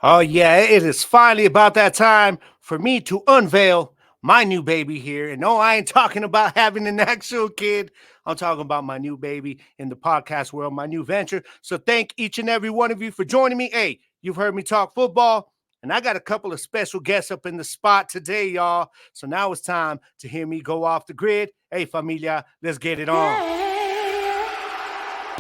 Oh, yeah, it is finally about that time for me to unveil my new baby here. And no, I ain't talking about having an actual kid. I'm talking about my new baby in the podcast world, my new venture. So thank each and every one of you for joining me. Hey, you've heard me talk football, and I got a couple of special guests up in the spot today, y'all. So now it's time to hear me go off the grid. Hey, familia, let's get it on.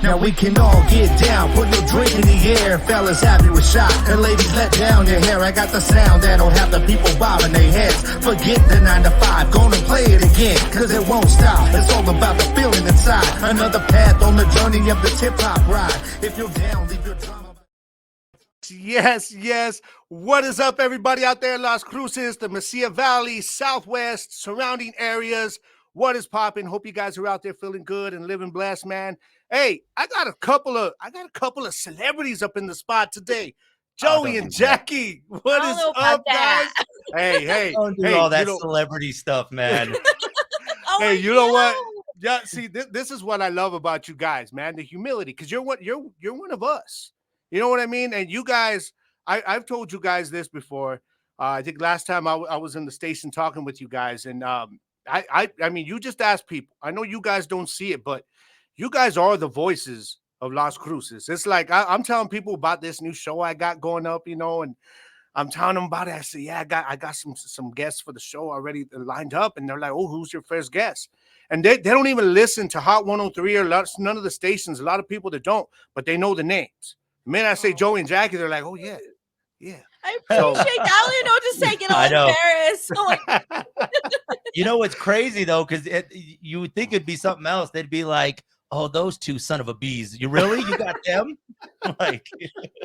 Now we can all get down, put your drink in the air. Fellas happy with shot, and ladies let down your hair. I got the sound that'll have the people bobbing their heads. Forget the 9 to 5, gonna play it again, cause it won't stop. It's all about the feeling inside. Another path on the journey of the hip-hop ride. If you're down, leave your drama. Yes. What is up, everybody out there in Las Cruces, the Mesilla Valley, Southwest, surrounding areas? What is popping? Hope you guys are out there feeling good and living blessed, man. Hey, I got a couple of celebrities up in the spot today. Joey and Jackie. What is up, guys? Hey, Don't do all that celebrity stuff, man. Hey, you know what? Yeah, see, this is what I love about you guys, man. The humility, because you're one of us. You know what I mean? And you guys, I've told you guys this before. I think last time I was in the station talking with you guys, and I mean, you just ask people. I know you guys don't see it, but you guys are the voices of Las Cruces. It's like I'm telling people about this new show I got going up, and I'm telling them about it. I say, yeah, I got some guests for the show already lined up, and they're like, oh, who's your first guest? And they don't even listen to Hot 103 or none of the stations. A lot of people that don't, but they know the names. The minute I say Joey and Jackie, they're like, oh yeah. I appreciate that. I don't even know what to say. Get all embarrassed. You know what's crazy though, because you would think it'd be something else. They'd be like, "Oh, those two son of a bees. You got them?" Like,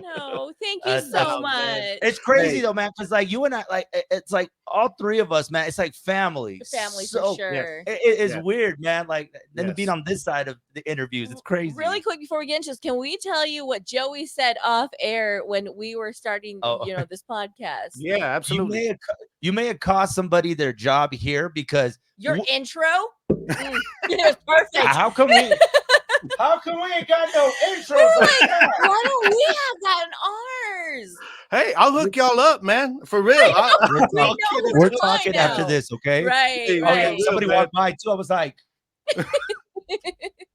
no, thank you so much. Man. It's crazy though, man. Because like you and I, like it's like all three of us, man. It's like family. Family for sure. It is weird, man. Like then being on this side of the interviews, it's crazy. Really quick before we get into this, can we tell you what Joey said off air when we were starting, this podcast? Yeah, absolutely. You may have cost somebody their job here because your intro. It was perfect. How come we ain't got no intros like that? Why don't we have that in ours? Hey, I'll hook y'all up, man. For real. We're talking after this, okay? Right. Somebody walked by too. I was like,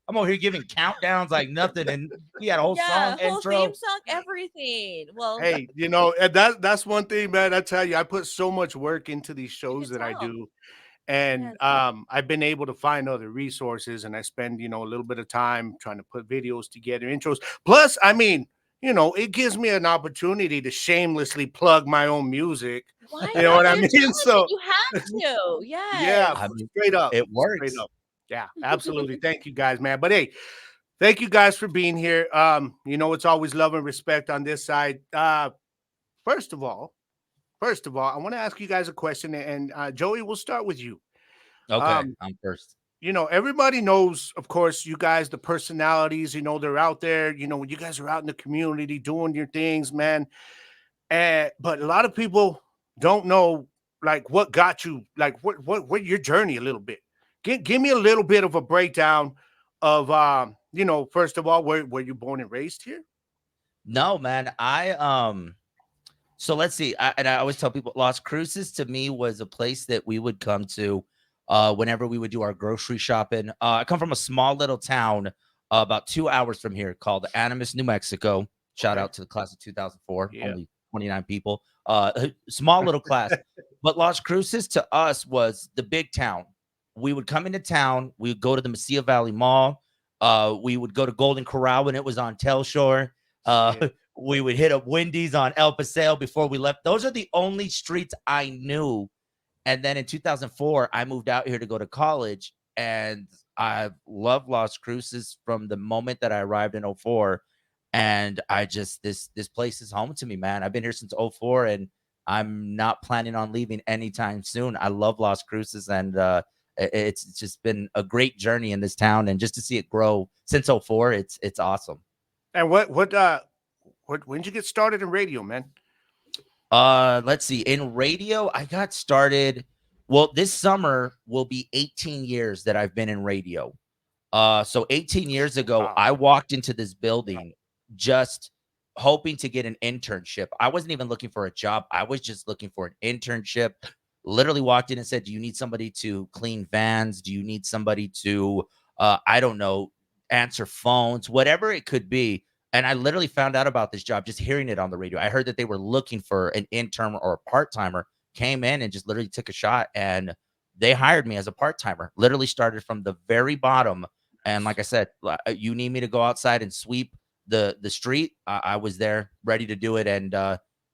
I'm over here giving countdowns like nothing, and we had a whole song intro, theme song, everything. Well, hey, and that's one thing, man. I tell you, I put so much work into these shows that I do. And I've been able to find other resources, and I spend, a little bit of time trying to put videos together, intros. Plus, I mean, it gives me an opportunity to shamelessly plug my own music. Why you know what I mean? So you have to, yeah, straight up, it works. Straight up. Yeah, absolutely. Thank you guys, man. But hey, thank you guys for being here. It's always love and respect on this side. First of all, I want to ask you guys a question, and Joey, we'll start with you. Okay, I'm first. Everybody knows, of course, you guys, the personalities, they're out there, when you guys are out in the community doing your things, man. But a lot of people don't know, like, what got you, like, what your journey a little bit. Give me a little bit of a breakdown of, first of all, were you born and raised here? No, man. So let's see. I always tell people Las Cruces to me was a place that we would come to whenever we would do our grocery shopping. I come from a small little town about 2 hours from here called Animas, New Mexico. Shout out to the class of 2004. Yeah. Only 29 people. Small little class. But Las Cruces to us was the big town. We would come into town. We would go to the Mesilla Valley Mall. We would go to Golden Corral when it was on Telshore. We would hit up Wendy's on El Paseo before we left. Those are the only streets I knew. And then in 2004, I moved out here to go to college. And I loved Las Cruces from the moment that I arrived in 2004. And this place is home to me, man. I've been here since 2004, and I'm not planning on leaving anytime soon. I love Las Cruces, and it's just been a great journey in this town. And just to see it grow since 2004, it's awesome. And when did you get started in radio, man? Let's see. In radio, I got started. Well, this summer will be 18 years that I've been in radio. So 18 years ago, I walked into this building just 2 days before I moved out here. And I was like, oh my God, hoping to get an internship. I wasn't even looking for a job. I was just looking for an internship. Literally walked in and said, "Do you need somebody to clean vans? Do you need somebody to, I don't know, answer phones, whatever it could be?" And I literally found out about this job just hearing it on the radio. I heard that they were looking for an intern or a part timer. Came in and just literally took a shot, and they hired me as a part timer. Literally started from the very bottom. And like I said, you need me to go outside and sweep the street. I was there ready to do it, and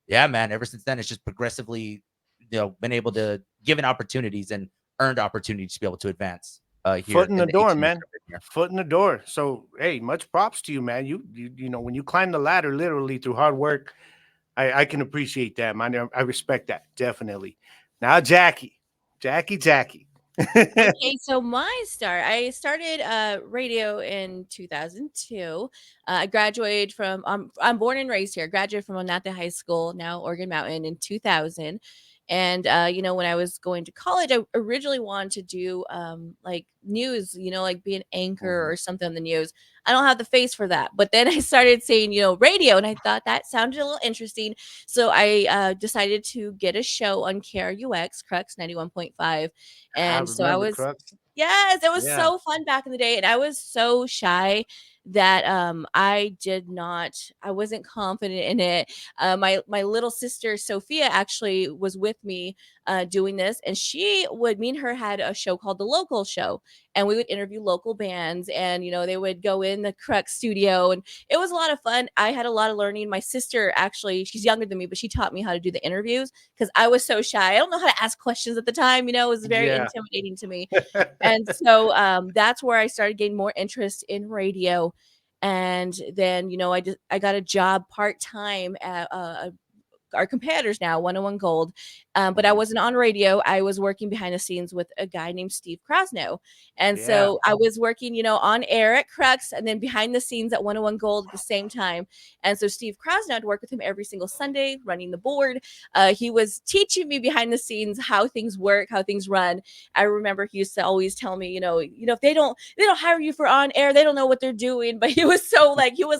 yeah, man. Ever since then, it's just progressively, been able to given opportunities and earned opportunities to be able to advance Foot here in in the the door, 18 years man. I've been here. Foot in the door. So hey, much props to you, man. You know when you climb the ladder literally through hard work, I can appreciate that, man. I respect that definitely. Now, Jackie. Okay, so my start, I started radio in 2002. I graduated from I'm born and raised here. Graduated from Onatah High School, now Oregon Mountain, in 2000. And when I was going to college, I originally wanted to do like news, like be an anchor Mhm. or something on the news. I don't have the face for that. But then I started saying, radio, and I thought that sounded a little interesting. So I decided to get a show on KRUX, Crux 91.5. I And so I remember was Crux. yes, it was Yeah. so fun back in the day, and I was so shy that I wasn't confident in it. My little sister Sophia actually was with me doing this, and me and her had a show called The Local Show, and we would interview local bands, and they would go in the Crux studio, and it was a lot of fun. I had a lot of learning. My sister, actually, she's younger than me, but she taught me how to do the interviews because I was so shy. I don't know how to ask questions at the time. It was very Yeah. intimidating to me. And so that's where I started getting more interest in radio. And then, I got a job part time at our competitors now, 101 Gold. But I Mhm. wasn't on radio. I was working behind the scenes with a guy named Steve Krasno. And Yeah. so I was working, on air at Crux and then behind the scenes at 101 Gold at the same time. And so Steve Krasno, I'd work with him every single Sunday running the board. He was teaching me behind the scenes how things work, how things run. I remember he used to always tell me, if they don't hire you for on air, they don't know what they're doing. But he was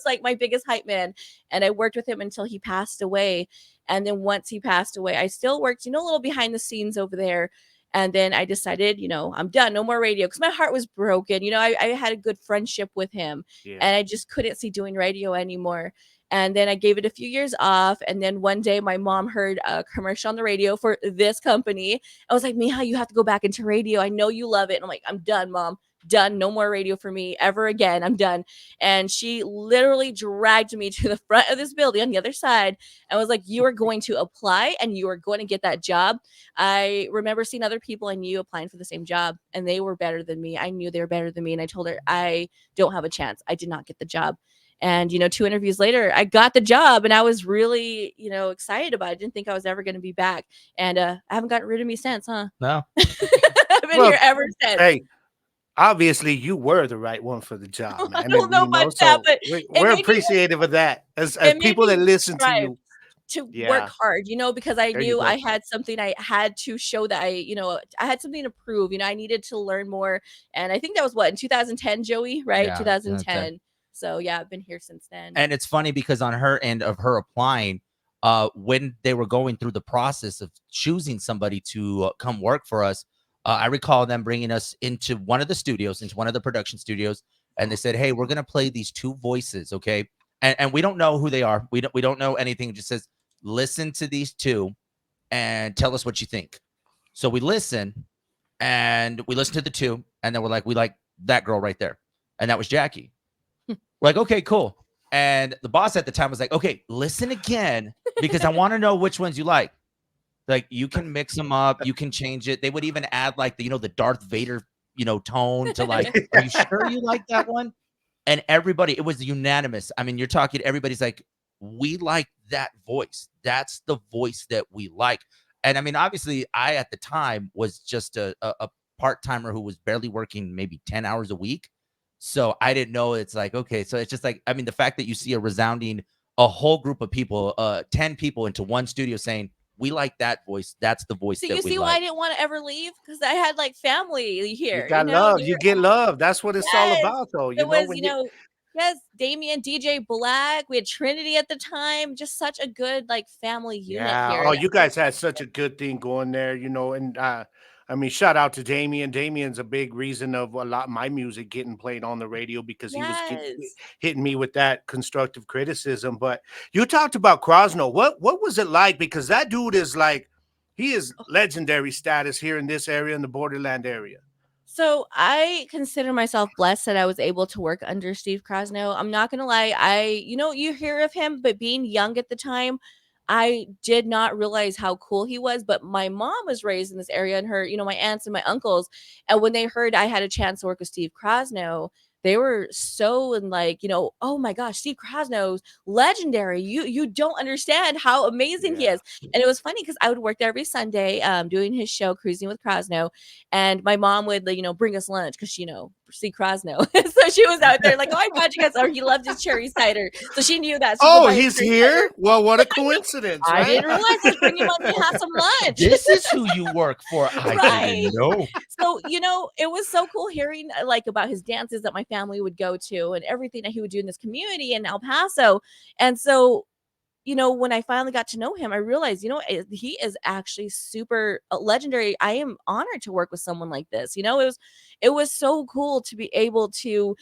like my biggest hype man. And I worked with him until he passed away. And then once he passed away, I still worked, a little behind the scenes over there. And then I decided, I'm done, no more radio because my heart was broken. I had a good friendship with him Yeah. and I just couldn't see doing radio anymore. And then I gave it a few years off. And then one day my mom heard a commercial on the radio for this company. I was like, Miha, you have to go back into radio. I know you love it. And I'm like, I'm done, mom. Done. No more radio for me ever again. I'm done. And she literally dragged me to the front of this building on the other side and was like, you are going to apply and you are going to get that job. I remember seeing other people I knew applying for the same job and they were better than me. I knew they were better than me. And I told her, I don't have a chance. I did not get the job. And, 2 interviews later, I got the job and I was really, excited about it. I didn't think I was ever going to be back. And I haven't gotten rid of me since, huh? No. I've been Well, here ever since. hey, obviously you were the right one for the job, I man. don't And know about that, so but it we're made me appreciative of that as it made people that me listen to strive you. to work Yeah. hard, because I There you knew go. I had something I had to show that I had something to prove. I needed to learn more. And I think that was what in 2010, Joey, right? Yeah. 10. 2010. So yeah, I've been here since then. And it's funny because on her end of her applying, when they were going through the process of choosing somebody to come work for us, I recall them bringing us into one of the studios, into one of the production studios, and they said, "Hey, we're gonna play these two voices, okay? And we don't know who they are. We don't know anything. It just says listen to these two and tell us what you think." So we listen, and we listen to the two, and then we're like, we like that girl right there, and that was Jackie. We're like, okay, cool. And the boss at the time was like, okay, listen again because I want to know which ones you like. Like you can mix them up, you can change it. They would even add like the Darth Vader, tone to like, are you sure you like that one? And everybody, it was unanimous. I mean, you're talking, everybody's like, we like that voice. That's the voice that we like. And I mean, obviously, I at the time was just a part timer who was barely working maybe 10 hours a week. So I didn't know it's like, okay, so it's just like, I mean, the fact that you see a whole group of people, 10 people into one studio saying, we like that voice. That's the voice So that you we see why I like. didn't want to ever leave because I had like family You here. got love. They You were get love. That's what it's all yes. about, though. It was, When you Yes, Damien, DJ Black. We had Trinity at the time. Just such a good like family unit Yeah. here. Oh, you guys had such a good thing going there, and I mean, shout out to Damien. Damien's a big reason of a lot of my music getting played on the radio because he was Yes. hitting me with that constructive criticism. But you talked about Krosno. What was it like? Because that dude is like, he is legendary status here in this area, in the Borderland area. So I consider myself blessed that I was able to work under Steve Krasno. I'm not gonna lie, you hear of him, but being young at the time, I did not realize how cool he was. But my mom was raised in this area, and my aunts and my uncles, and when they heard I had a chance to work with Steve Krasno, they were so in like, oh my gosh, Steve Krasno's legendary. You don't understand how amazing he Yeah. is. And it was funny because I would work there every Sunday, doing his show, Cruising with Krasno, and my mom would, like, bring us lunch because see Krasno. So she was out there like, oh, I brought you guys, or he loved his cherry cider. So she knew that. So she'd go Oh, buy his he's cherry here. cider. Well, what a coincidence, I right? didn't realize I was bringing him on to have some lunch. This is who you work for. I Right. didn't know. So, it was so cool hearing like about his dances that my family would go to and everything that he would do in this community in El Paso. And so, when I finally got to know him, I realized, he is actually super legendary. I am honored to work with someone like this. It was so cool to be able to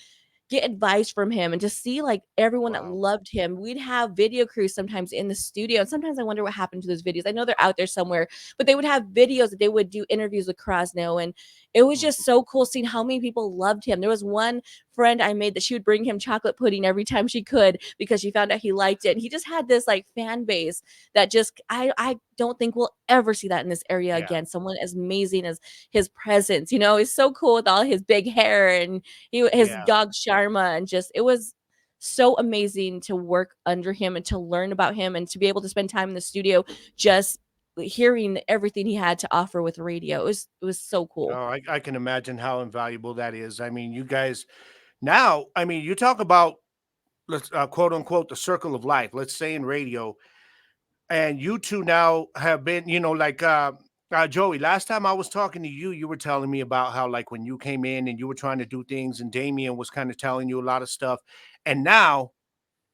get advice from him and just see like everyone that Wow. loved him. We'd have video crews sometimes in the studio. And sometimes I wonder what happened to those videos. I know they're out there somewhere, but they would have videos that they would do interviews with Krasno. And it was just so cool seeing how many people loved him. There was one friend I made that she would bring him chocolate pudding every time she could because she found out he liked it. And he just had this like fan base that just I don't think we'll ever see that in this area Yeah. again. Someone as amazing as his presence, is so cool with all his big hair and his Yeah. dog Sharma, and just it was so amazing to work under him and to learn about him and to be able to spend time in the studio just hearing everything he had to offer with radio. It was so cool. Oh, I can imagine how invaluable that is. I mean, you guys now, I mean, you talk about let's quote unquote the circle of life, let's say in radio, and you two now have been, like Joey, last time I was talking to you, you were telling me about how like when you came in and you were trying to do things and Damien was kind of telling you a lot of stuff. And now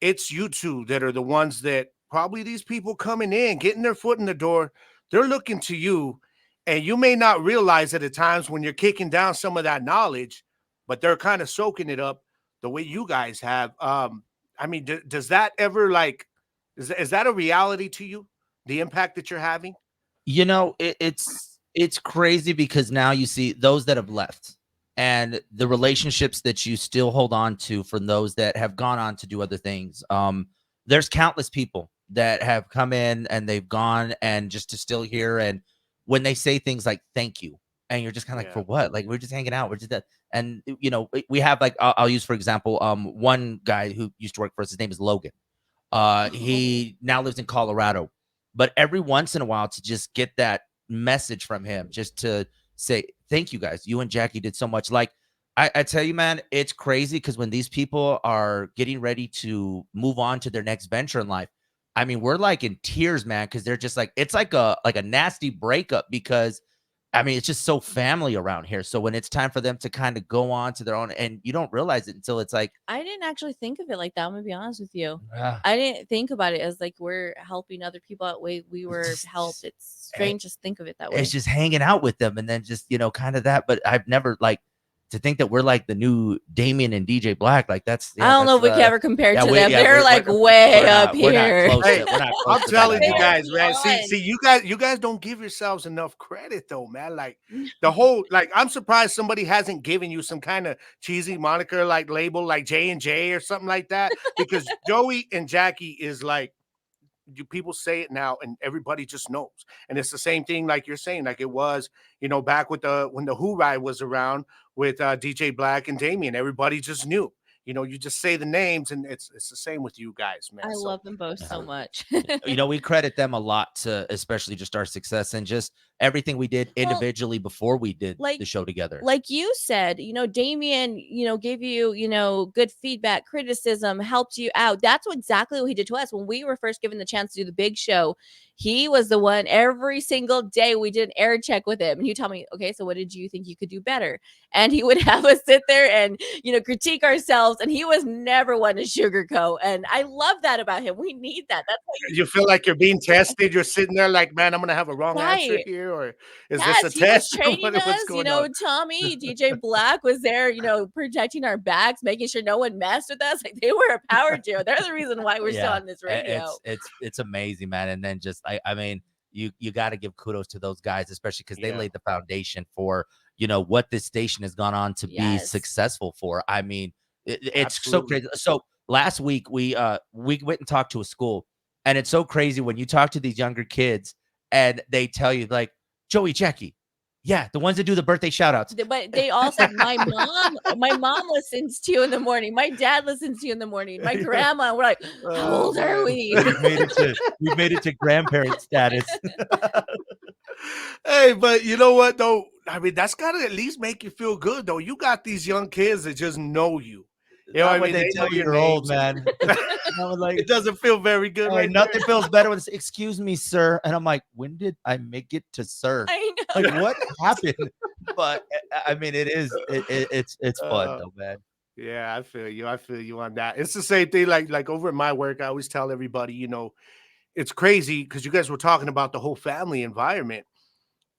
it's you two that are the ones that probably these people coming in, getting their foot in the door, they're looking to you. And you may not realize it at times when you're kicking down some of that knowledge, but they're kind of soaking it up the way you guys have. I mean, does that ever like, is that a reality to you? The impact that you're having? It's crazy because now you see those that have left and the relationships that you still hold on to from those that have gone on to do other things. There's countless people that have come in and they've gone and just to still here. And when they say things like thank you, and you're just kind of like, Yeah. for what? Like, we're just hanging out. We're just that. And we have like I'll use for example, one guy who used to work for us, his name is Logan. He now lives in Colorado, but every once in a while to just get that message from him, just to say, thank you guys. You and Jackie did so much. Like, I tell you, man, it's crazy because when these people are getting ready to move on to their next venture in life, I mean, we're like in tears, man, because they're just like, it's like a nasty breakup because I mean, it's just so family around here. So when it's time for them to kind of go on to their own, and you don't realize it until it's like, I didn't actually think of it like that. I'm gonna be honest with you. ah, I didn't think about it as like we're helping other people out way we were just- helped. It's eh, strange to think of it that way. it's just hanging out with them and then just, kind of that. But I've never like to think that we're like the new Damien and DJ Black. Like that's, I don't know if we can ever compare to them. They're like way up we're not here. close Hey, to, we're not close I'm to that telling you anymore. guys, man. Beyond. See, you guys don't give yourselves enough credit, though, man. Like the whole, like, I'm surprised somebody hasn't given you some kind of cheesy moniker, like label, like J&J or something like that. Because Joey and Jackie is like, people say it now, and everybody just knows. And it's the same thing, like you're saying, like it was, back with when the Who Ride was around with DJ Black and Damien. Everybody just knew. You just say the names, and it's the same with you guys, man. I So, love them both so much. We credit them a lot to especially just our success and just everything we did Well, individually before we did like the show together. like you said, Damien, gave you, good feedback, criticism, helped you out. That's exactly what he did to us when we were first given the chance to do the big show. He was the one every single day we did an air check with him, and he'd tell me, okay, so what did you think you could do better? And he would have us sit there and critique ourselves, and he was never one to sugarcoat. And I love that about him. We need that. That's why You feel like you're being tested. You're sitting there like, man, I'm gonna have a wrong answer right. here, or is this a Yes, he was test? training What's us. going on? Tommy, DJ Black was there, protecting our backs, making sure no one messed with us. Like, they were a power duo. They're the reason why we're still Yeah, on this radio. it's amazing, man. And then just I mean, you got to give kudos to those guys, especially because they Yeah, laid the foundation for what this station has gone on to be Yes. successful for. I mean, it's so absolutely. crazy. So last week we went and talked to a school, and it's so crazy when you talk to these younger kids and they tell you like Joey, Jackie, yeah, the ones that do the birthday shout outs. But they all said, my mom listens to you in the morning. My dad listens to you in the morning. My grandma. We're like, how Oh, old are man. we? We've made it to grandparent status. Hey, but you know what though? I mean, that's gotta at least make you feel good though. You got these young kids that just know you. You know what I When mean? they They tell know you your you're old, names. man. I was like, It doesn't feel very good, hey, right? nothing feels better when it's excuse me, sir. And I'm like, when did I make it to sir? I know. Like, what happened? But I mean, it's fun Uh, though, man. yeah, I feel you. I feel you on that. It's the same thing. Like over at my work, I always tell everybody, it's crazy because you guys were talking about the whole family environment.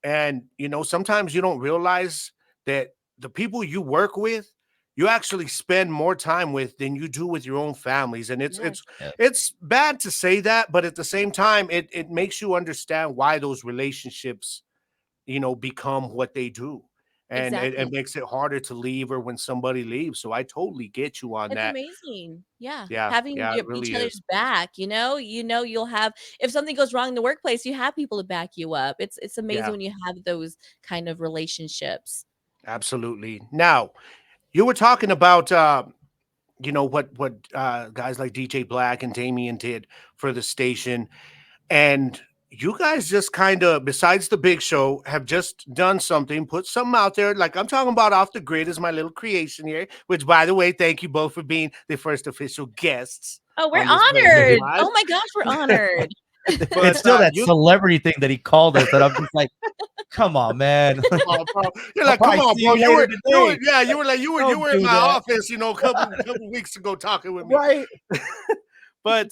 And, sometimes you don't realize that the people you work with, you actually spend more time with than you do with your own families. And it's Yes, it's Yeah. it's bad to say that, but at the same time, it makes you understand why those relationships, become what they do. And it exactly. makes it harder to leave or when somebody leaves. So I totally get you on It's that. amazing. Yeah. Yeah, Having yeah, it each really is. other's back, you'll have, if something goes wrong in the workplace, you have people to back you up. It's amazing Yeah, when you have those kind of relationships. absolutely. Now, you were talking about what guys like DJ Black and Damien did for the station, and you guys just kind of, besides the big show, have just done something, put something out there. Like I'm talking about Off the Grid is my little creation here. Which, by the way, thank you both for being the first official guests Oh, we're on this Birthday honored. Live. Oh my gosh, we're honored. It's But still that you, celebrity thing that he called us that I'm just like, come on, man. you're I'll like, come probably on, see bro. you later today. Yeah, you were like, you Don't were in do my that. office, a couple weeks ago talking with me. Right. But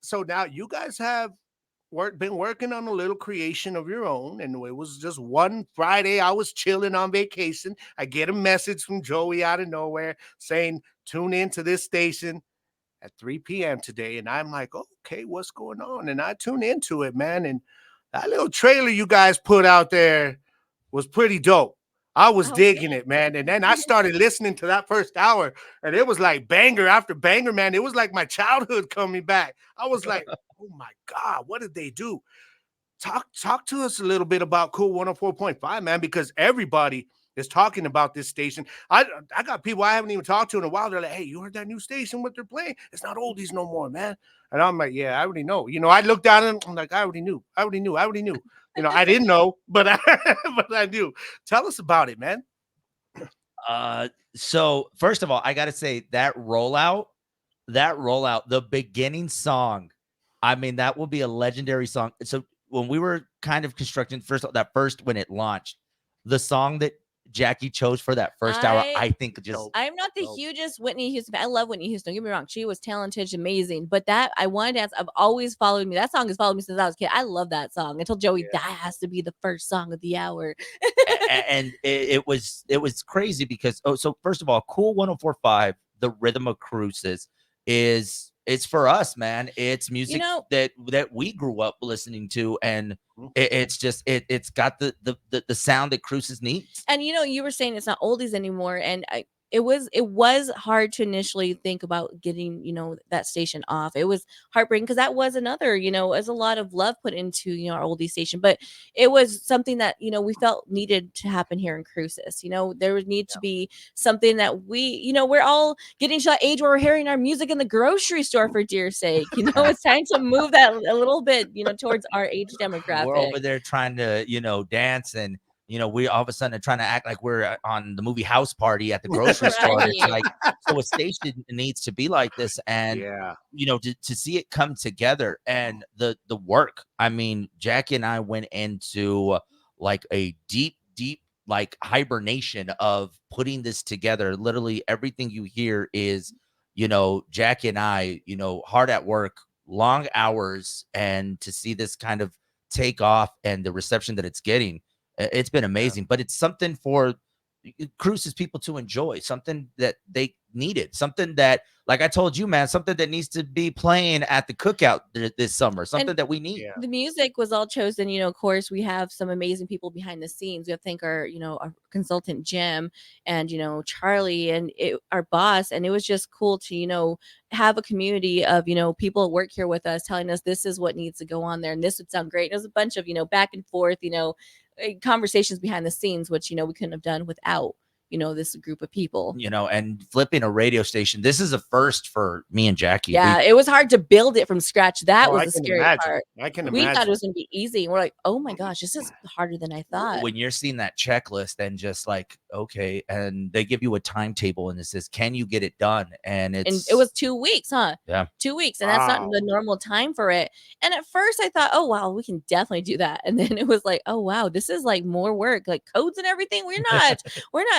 so now you guys have been working on a little creation of your own, and it was just one Friday. I was chilling on vacation. I get a message from Joey out of nowhere saying, "Tune into this station at 3 p.m. today." And I'm like, "Okay, what's going on?" And I tune into it, man. And that little trailer you guys put out there was pretty dope. I was Oh, digging thanks. it, man. And then I started listening to that first hour, and it was like banger after banger, man. It was like my childhood coming back. I was like, oh my God, what did they do? Talk to us a little bit about Cool 104.5, man, because everybody is talking about this station. I got people I haven't even talked to in a while. They're like, hey, you heard that new station, what they're playing? It's not oldies no more, man. And I'm like, yeah, I already know. I looked down and I'm like, I already knew. I already knew. I already knew. I didn't know, but but I knew. Tell us about it, man. So first of all, I gotta say that rollout, the beginning song, I mean, that will be a legendary song. So when we were kind of constructing when it launched, the song that Jackie chose for that first hour, I I think just Dope. I'm not the Dope. hugest Whitney Houston fan. I love Whitney Houston. Don't get me wrong. She was talented, amazing. But that I want to dance. I've always followed me. That song has followed me since I was a kid. I love that song. I told Joey Yeah. that has to be the first song of the hour. and it was crazy because so first of all, Cool 104.5, the Rhythm of Cruces it's for us, man. It's music know, that we grew up listening to, and Mhm. it's got the sound that Cruces needs. and you were saying it's not oldies anymore, and it was hard to initially think about getting, that station off. It was heartbreaking because that was another, as a lot of love put into, our oldie station, but it was something that, we felt needed to happen here in Cruces. There would need to be something that we're all getting to that age where we're hearing our music in the grocery store, for dear sake. It's time to move that a little bit, towards our age We're demographic. over there trying to, dance, and we all of a sudden are trying to act like we're on the movie House Party at the grocery store. And it's Right. like, so a station needs to be like this, and Yeah. to see it come together and the work. I mean, Jackie and I went into like a deep like hibernation of putting this together. Literally everything you hear is, Jackie and I, hard at work, long hours, and to see this kind of take off and the reception that it's getting, it's been Yeah. amazing. But it's something for Cruces people to enjoy, something that they needed, something that, like I told you, man, something that needs to be playing at the cookout this summer, something And that we need. Yeah. the music was all chosen, of course, we have some amazing people behind the scenes. We have to thank our consultant Jim, and Charlie, and our boss. And it was just cool to have a community of people work here with us, telling us this is what needs to go on there and this would sound great. It was a bunch of back and forth, conversations behind the scenes, which we couldn't have done without this group of people. And flipping a radio station, this is a first for me and Jackie. Yeah, it was hard to build it from scratch. That Oh, was I the can scary imagine. part. I can We thought it imagine. was gonna be easy, and we're like, "Oh my gosh, this is harder than I thought." When you're seeing that checklist and just like, okay, and they give you a timetable and it says, can you get it done? And And it's it was 2 weeks, huh? Yeah. 2 weeks, and that's not Wow. the normal time for it. And at first I thought, "Oh, wow, we can definitely do that." And then it was like, "Oh, wow, this is, like, more work, like, codes and everything? We're not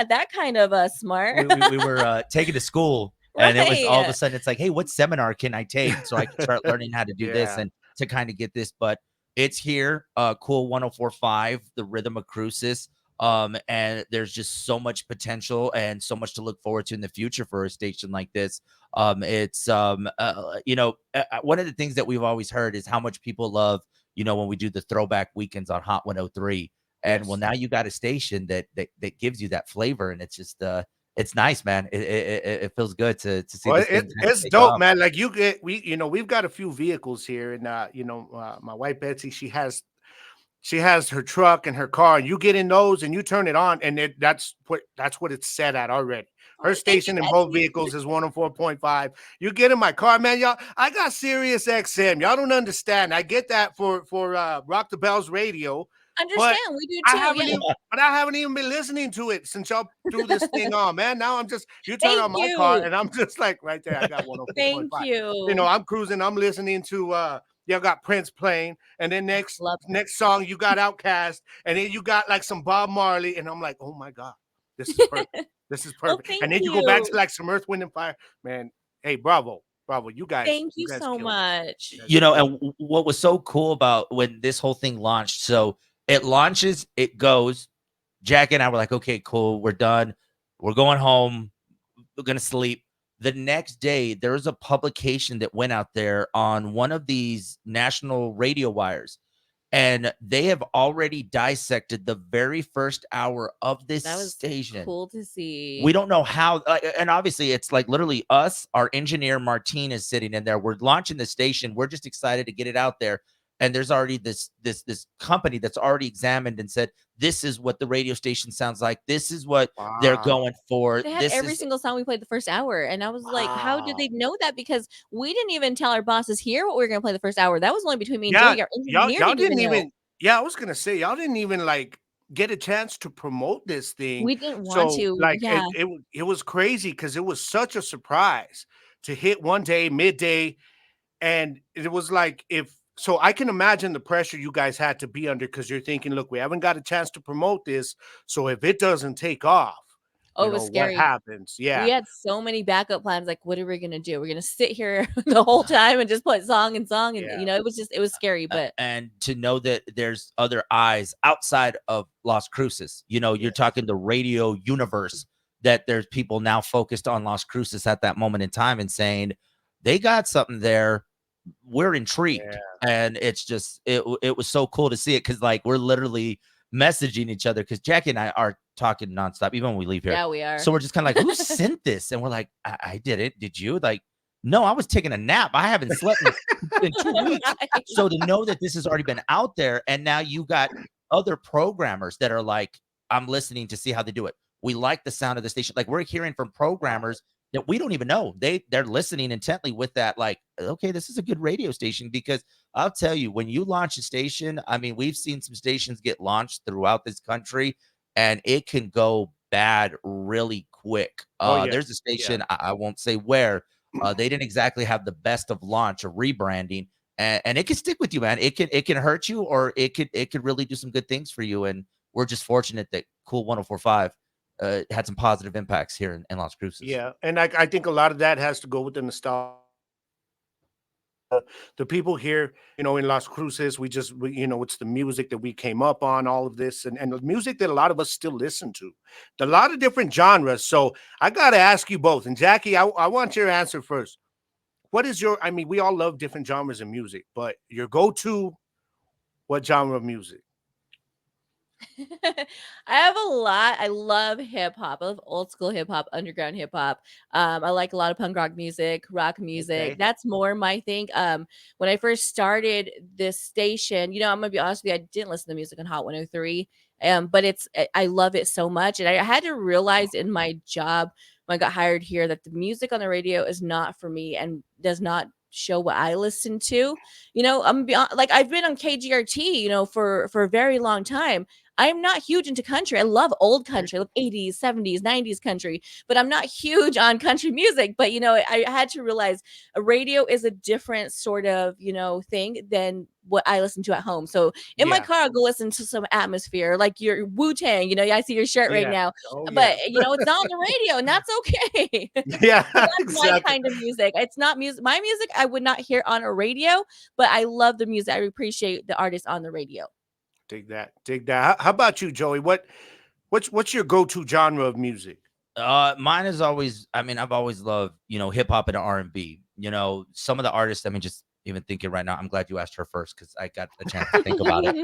that kind of, smart." we were taking to school, and it was all of a Right. sudden it's like, hey, what seminar can I take so I can start learning how to do this Yeah. and to kind of get this. But it's here, cool 1045, the rhythm of Cruces. And there's just so much potential and so much to look forward to in the future for a station like this. It's one of the things that we've always heard is how much people love, when we do the throwback weekends on Hot 103. And well, Yes. now you got a station that gives you that flavor, and it's just it's nice, man. It feels good to see Well, this thing kind of it's take dope, off. man. Like we've got a few vehicles here, and my wife Betsy, she has her truck and her car, and you get in those and you turn it on, and that's what it's set at already. Her Oh, thank you, station in both Betsy. vehicles is 104.5. You get in my car, man, y'all. I got Sirius XM. Y'all don't understand. I get that for Rock the Bells radio, but Understand, we do I too, haven't yeah. even but I haven't even been listening to it since y'all threw this thing on, man. Now I'm just you turn Thank on my car you. and I'm just like right there. I got Thank 104.5. you. I'm cruising, I'm listening to y'all got Prince playing, and then next Love that. next song you got Outkast, and then you got like some Bob Marley, and I'm like, oh my god, this is perfect. This is Well, perfect. thank And then you go back to you. like some Earth, Wind, and Fire, man. Hey, bravo, bravo, Thank you you guys so killed it. much. You guys killed And what was so cool about when this whole thing launched, so it launches, it goes. Jack and I were like, okay, cool, we're done. We're going home. We're gonna sleep. The next day, there was a publication that went out there on one of these national radio wires, and they have already dissected the very first hour of this That was station. cool to see. We don't know how, and obviously it's like literally us, our engineer Martine is sitting in there. We're launching the station. We're just excited to get it out there. And there's already this company that's already examined and said, this is what the radio station sounds like. This is what they're Wow. going for. They had This every is single song we played the first hour, and I was like, "How did Wow. they know that?" Because we didn't even tell our bosses here what we were gonna play the first hour. That was only between me and Yeah, Jake. Our y'all engineer y'all didn't even didn't know. even yeah, I was gonna say y'all didn't even like get a chance to promote this thing. We didn't want So to. like Yeah. it was crazy because it was such a surprise to hit one day, midday, and it was like if so I can imagine the pressure you guys had to be under because you're thinking, look, we haven't got a chance to promote this. So if it doesn't take off, Oh, it was what scary. happens? We Yeah. had so many backup plans, like, what are we gonna do? We're gonna sit here the whole time and just put song and song, and, Yeah. it was scary, but and to know that there's other eyes outside of Las Cruces. You're Yes. talking the radio universe, that there's people now focused on Las Cruces at that moment in time and saying they got something there. We're intrigued. Yeah. And it's just it was so cool to see it, because like we're literally messaging each other, because Jackie and I are talking nonstop, even when we leave here. Yeah, we are. So we're just kind of like, who sent this? And we're like, I did it. Did you? Like, no, I was taking a nap. I haven't slept in 2 weeks. Right. So to know that this has already been out there, and now you got other programmers that are like, I'm listening to see how they do it. We like the sound of the station. Like we're hearing from programmers that we don't even know. They're listening intently with that, like, okay, this is a good radio station. Because I'll tell you, when you launch a station, I mean, we've seen some stations get launched throughout this country, and it can go bad really quick. Oh yeah. There's a Yeah. station, I won't say where, they didn't exactly have the best of launch or rebranding, and it can stick with you, man. It can hurt you, or it could really do some good things for you. And we're just fortunate that Cool 104.5 had some positive impacts here in Las Cruces. Yeah. And I think a lot of that has to go with the nostalgia. The people here, in Las Cruces, it's the music that we came up on, all of this, and the music that a lot of us still listen to, a lot of different genres. So I got to ask you both, and Jackie, I want your answer first. What is I mean, we all love different genres of music, but your go-to, what genre of music? I have a lot. I love hip hop. I love old school hip hop, underground hip hop. I like a lot of punk rock music, rock music. Okay. That's more my thing. When I first started this station, I'm gonna be honest with you, I didn't listen to music on Hot 103. But I love it so much, and I had to realize in my job when I got hired here that the music on the radio is not for me and does not show what I listen to. I'm beyond, like I've been on KGRT, for a very long time. I'm not huge into country. I love old country. I love 80s, 70s, 90s country, but I'm not huge on country music. But, I had to realize a radio is a different sort of, thing than what I listen to at home. So in my car, I'll go listen to some atmosphere, like your Wu-Tang, I see your shirt right Yeah. now, Oh but yeah. it's not on the radio, and that's okay. Yeah. That's my Exactly. kind of music. It's not music. My music I would not hear on a radio, but I love the music. I appreciate the artists on the radio. Dig that. Dig that. How about you, Joey? What's your go-to genre of music? Mine is always, I mean, I've always loved, hip hop and R&B. Some of the artists, I mean, just even thinking right now, I'm glad you asked her first because I got a chance to think about it.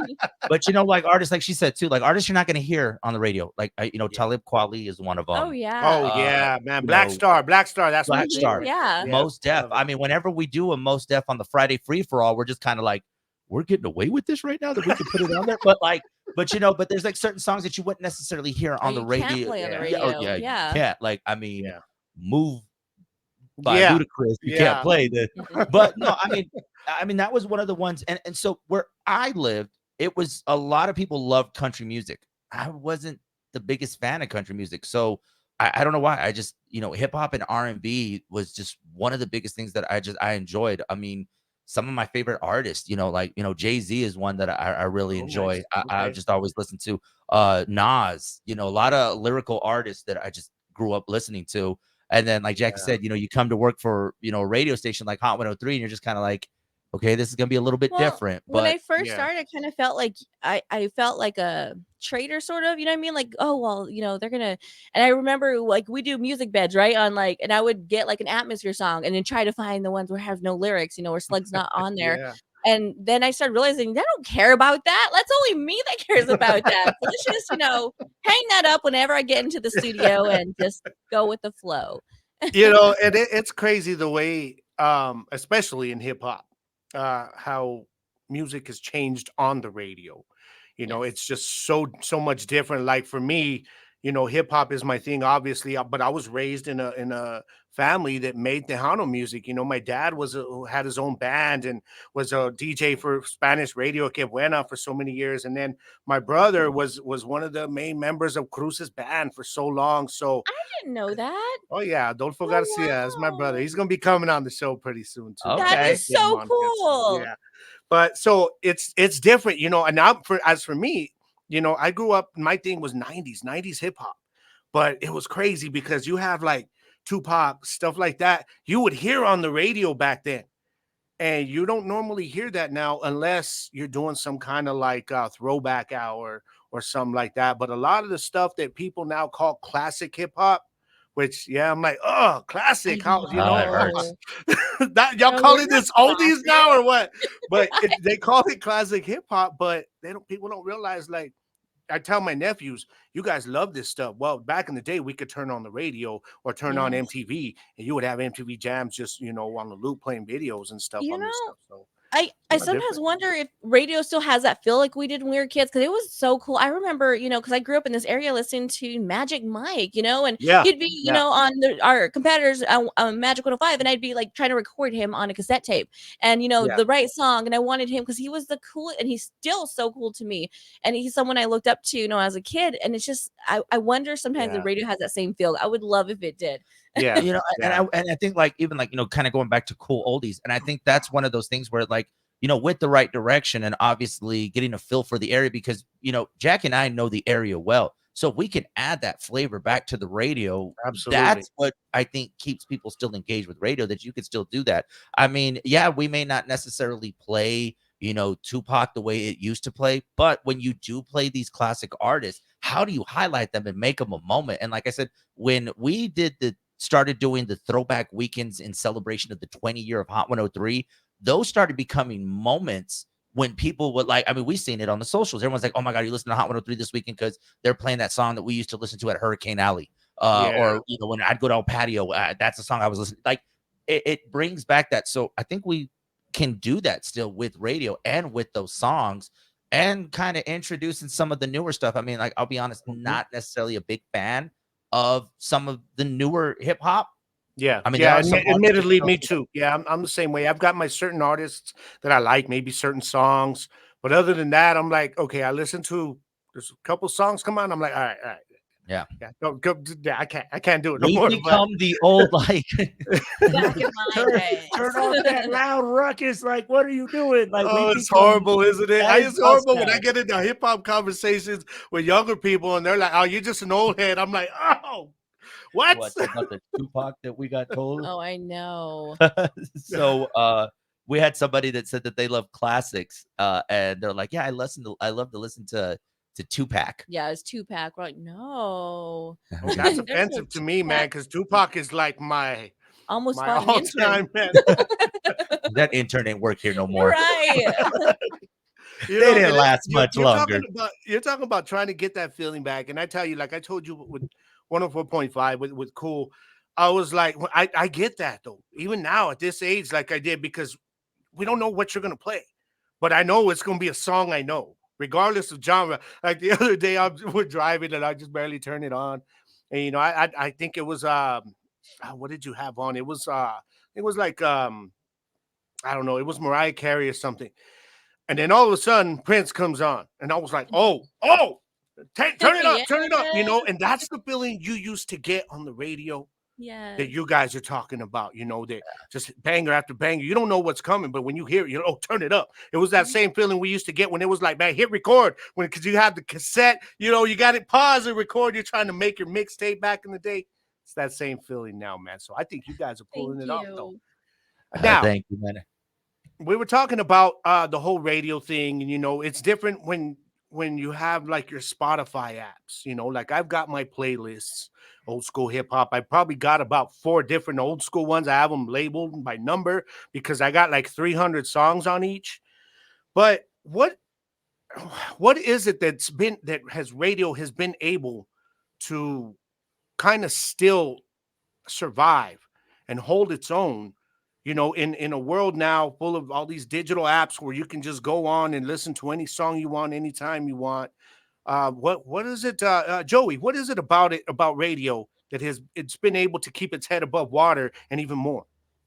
But like artists, like she said too, like artists you're not going to hear on the radio. Like Talib Kweli is one of them. Oh yeah. Oh yeah, man. Black know, Star. Black Star. That's my Black Star. favorite. Yeah. Most Def. love it. I mean, whenever we do a Most Def on the Friday free for all, we're just kind of like, we're getting away with this right now that we can put it on there. But there's like certain songs that you wouldn't necessarily hear on the You radio. can't play on the Yeah. radio. Oh, yeah, Yeah. you can't. Like, I mean, Yeah. Move by Yeah. Ludacris. You Yeah. can't play the. But no, I mean that was one of the ones, and so where I lived, it was a lot of people loved country music. I wasn't the biggest fan of country music, so I don't know why. I just hip hop and R&B was just one of the biggest things that I enjoyed. I mean, some of my favorite artists, Jay-Z is one that I really enjoy. Nice. I Okay. just always listen to Nas, a lot of lyrical artists that I just grew up listening to. And then, like Jackie said, you come to work for, a radio station like Hot 103, and you're just kind of like, okay, this is going to be a little bit different. When I But first Yeah. started, I kind of felt like I felt like a traitor, sort of, you know what I mean? Like, oh, well, they're gonna, and I remember like we do music beds, right? On like, and I would get like an atmosphere song and then try to find the ones where have no lyrics, where Slug's not on there. Yeah. And then I started realizing they don't care about that. That's only me that cares about that. So let's just, hang that up whenever I get into the studio and just go with the flow. And it's crazy the way, especially in hip hop, how music has changed on the radio. Yes. It's just so much different. Like for me, hip hop is my thing, obviously, but I was raised in a family that made Tejano music. My dad had his own band and was a DJ for Spanish radio, Que Buena, for so many years. And then my brother was one of the main members of Cruz's band for so long. So, I didn't know that. oh yeah, Adolfo Oh, Garcia is my brother. wow. He's gonna be coming on the show pretty soon too. Okay. That is Get him so on. cool. Yeah. But so it's different, and now as for me, I grew up, my thing was 90s hip hop. But it was crazy because you have like Tupac, stuff like that, you would hear on the radio back then. And you don't normally hear that now unless you're doing some kind of like throwback hour or something like that. But a lot of the stuff that people now call classic hip hop, which I'm like, oh, classic. How it hurts. that y'all No, call we're it not this oldies classic. now or what? But they call it classic hip hop, but people don't realize like I tell my nephews, you guys love this stuff. Well, back in the day, we could turn on the radio or turn on Yes. MTV, and you would have MTV Jams just on the loop playing videos and stuff You on this know, stuff. So I a lot sometimes different. wonder if radio still has that feel like we did when we were kids, because it was so cool. I remember, because I grew up in this area listening to Magic Mike, and Yeah, he'd be, yeah, on our competitors, Magic 105, and I'd be like trying to record him on a cassette tape, and yeah, the right song, and I wanted him because he was the cool, and he's still so cool to me, and he's someone I looked up to, as a kid, and it's just I wonder sometimes the yeah, radio has that same feel. I would love if it did. yeah, And yeah. I think like even like kind of going back to cool oldies, and I think that's one of those things where like with the right direction and obviously getting a feel for the area, because Jack and I know the area well, so if we can add that flavor back to the radio, Absolutely. that's what I think keeps people still engaged with radio, that you could still do that. I mean, yeah, we may not necessarily play Tupac the way it used to play, but when you do play these classic artists, how do you highlight them and make them a moment? And like I said, when we started doing the throwback weekends in celebration of the 20-year of Hot 103, those started becoming moments when people would like, I mean, we've seen it on the socials. Everyone's like, oh my God, you listen to Hot 103 this weekend because they're playing that song that we used to listen to at Hurricane Alley. Yeah, Or, when I'd go to El Patio, that's the song I was listening. Like it brings back that. So I think we can do that still with radio and with those songs and kind of introducing some of the newer stuff. I mean, like, I'll be honest, mhm. not necessarily a big fan of some of the newer hip hop. Yeah, I mean, there yeah. are some artists that Admittedly, still, me too. Yeah, I'm the same way. I've got my certain artists that I like, maybe certain songs, but other than that, I'm like, okay, I listen to there's a couple songs come on. I'm like, all right, yeah. yeah, go, yeah, I can't do it no We more. But become the old like Back in my turn, day. turn off that loud ruckus. Like, what are you doing? Like, we oh, it's become horrible, isn't it? guys It's bust horrible when I now. get into hip hop conversations with younger people and they're like, "Oh, you're just an old head." I'm like, "Oh, what?" What about the Tupac that we got told? Oh, I know. So we had somebody that said that they love classics, and they're like, yeah, I love to listen to Tupac. Yeah, it's Tupac. We're like, no. Oh, that's There's no offensive to me, man, Tupac. because Tupac is like my Almost my fought an all intern. time man. That intern ain't work here no You're more. right. They didn't And last much longer. you're talking about trying to get that feeling back. And I tell you, like I told you with 104.5 with Cool, I was like, I get that though. Even now at this age, like I did, because we don't know what you're gonna play, but I know it's gonna be a song I know, regardless of genre. Like the other day, we're driving and I just barely turned it on, and I think it was what did you have on? It was like I don't know, it was Mariah Carey or something. And then all of a sudden, Prince comes on, and I was like, oh, turn it up, Yeah. turn it up, and that's the feeling you used to get on the radio that Yes. you guys are talking about, that just banger after banger. You don't know what's coming, but when you hear it, oh, turn it up. It was that Mhm. same feeling we used to get when it was like, man, hit record, because you have the cassette, you got it pause and record. You're trying to make your mixtape back in the day. It's that same feeling now, man. So I think you guys are pulling Thank it off, though. you. Now, Thank you, man. we were talking about the whole radio thing, and it's different when you have like your Spotify apps. Like I've got my playlists, old school hip hop. I probably got about 4 different old school ones. I have them labeled by number because I got like 300 songs on each. But what is it that has radio has been able to kind of still survive and hold its own, in a world now full of all these digital apps where you can just go on and listen to any song you want anytime you want. What is it, Joey? What is it about radio that it's been able to keep its head above water and even more?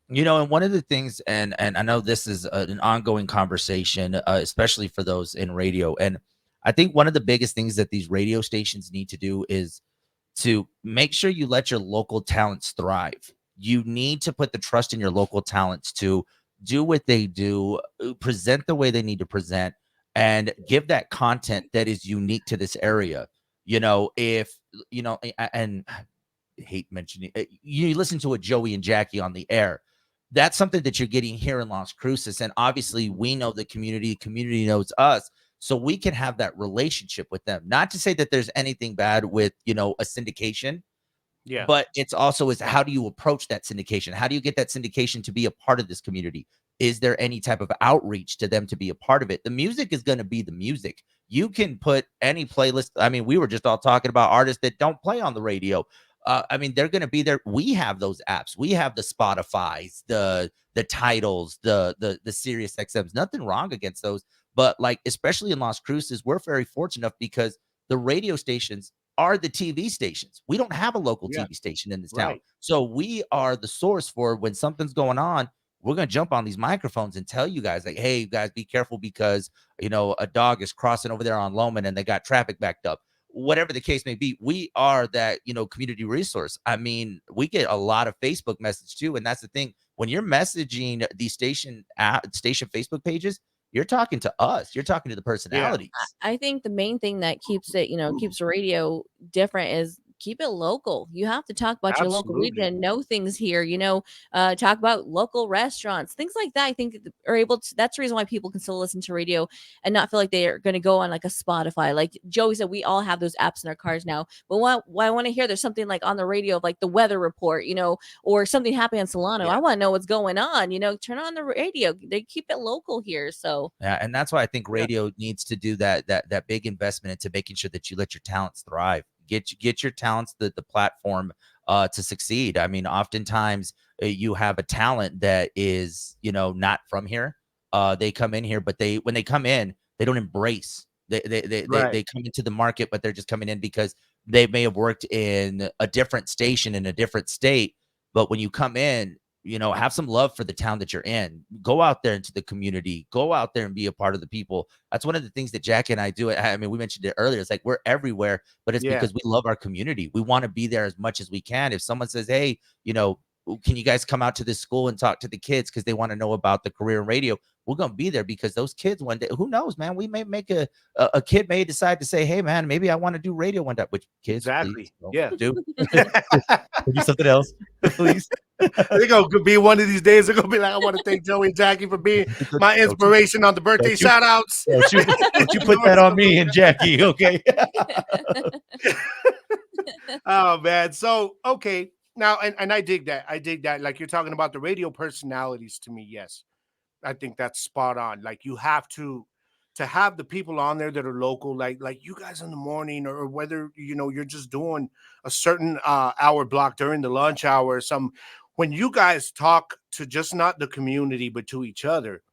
And one of the things, and I know this is an ongoing conversation, especially for those in radio. And I think one of the biggest things that these radio stations need to do is to make sure you let your local talents thrive. You need to put the trust in your local talents to do what they do, present the way they need to present, and give that content that is unique to this area. If and I hate mentioning you listen to a Joey and Jackie on the air. That's something that you're getting here in Las Cruces. And obviously, we know the community knows us. So we can have that relationship with them. Not to say that there's anything bad with, a syndication, Yeah. But it's also is how do you approach that syndication? How do you get that syndication to be a part of this community? Is there any type of outreach to them to be a part of it? The music is going to be the music. You can put any playlist. I mean, we were just all talking about artists that don't play on the radio. I mean, they're going to be there. We have those apps. We have the Spotify's, the titles, the Sirius XMs. Nothing wrong against those, but like especially in Las Cruces, we're very fortunate enough because the radio stations are the TV stations. We don't have a local Yeah. TV station in this town. Right. So we are the source for when something's going on. We're going to jump on these microphones and tell you guys, like, hey, you guys, be careful because, you know, a dog is crossing over there on Loman and they got traffic backed up. Whatever the case may be, we are that, you know, community resource. I mean, we get a lot of Facebook message too. And that's the thing. When you're messaging the station Facebook pages, you're talking to us. You're talking to the personalities. I think the main thing that keeps it, keeps the radio different is keep it local. You have to talk about your local region Absolutely. and know things here, talk about local restaurants, things like that. I think are able to, that's the reason why people can still listen to radio and not feel like they are going to go on like a Spotify. Like Joey said, we all have those apps in our cars now, but what I want to hear, there's something like on the radio of like the weather report, or something happening in Solano. Yeah. I want to know what's going on, turn on the radio. They keep it local here. So Yeah, and that's why I think radio needs to do that big investment into making sure that you let your talents thrive. Get your talents the platform to succeed. I mean, oftentimes you have a talent that is, not from here. They come in here, but when they come in, they don't embrace. They come into the market, but they're just coming in because they may have worked in a different station in a different state. But when you come in, have some love for the town that you're in. Go out there into the community. Go out there and be a part of the people. That's one of the things that Jackie and I do. I mean, we mentioned it earlier. It's like we're everywhere, but it's because we love our community. We want to be there as much as we can. If someone says, hey, can you guys come out to this school and talk to the kids because they want to know about the career in radio? We're going to be there because those kids one day, who knows, man, we may make a kid may decide to say, hey, man, maybe I want to do radio one day, which kids, Exactly. please do. Do something else, please. They're going to be one of these days. They're going to be like, I want to thank Joey and Jackie for being my inspiration on the birthday shout outs. Don't you put that on me and Jackie, okay? Oh, man. So, okay. Now, and I dig that. I dig that. Like you're talking about the radio personalities to me. Yes. I think that's spot on. Like you have to have the people on there that are local, like you guys in the morning, or whether you're just doing a certain hour block during the lunch hour or something. When you guys talk to just not the community but to each other,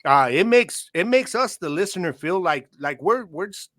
it makes us, the listener, feel like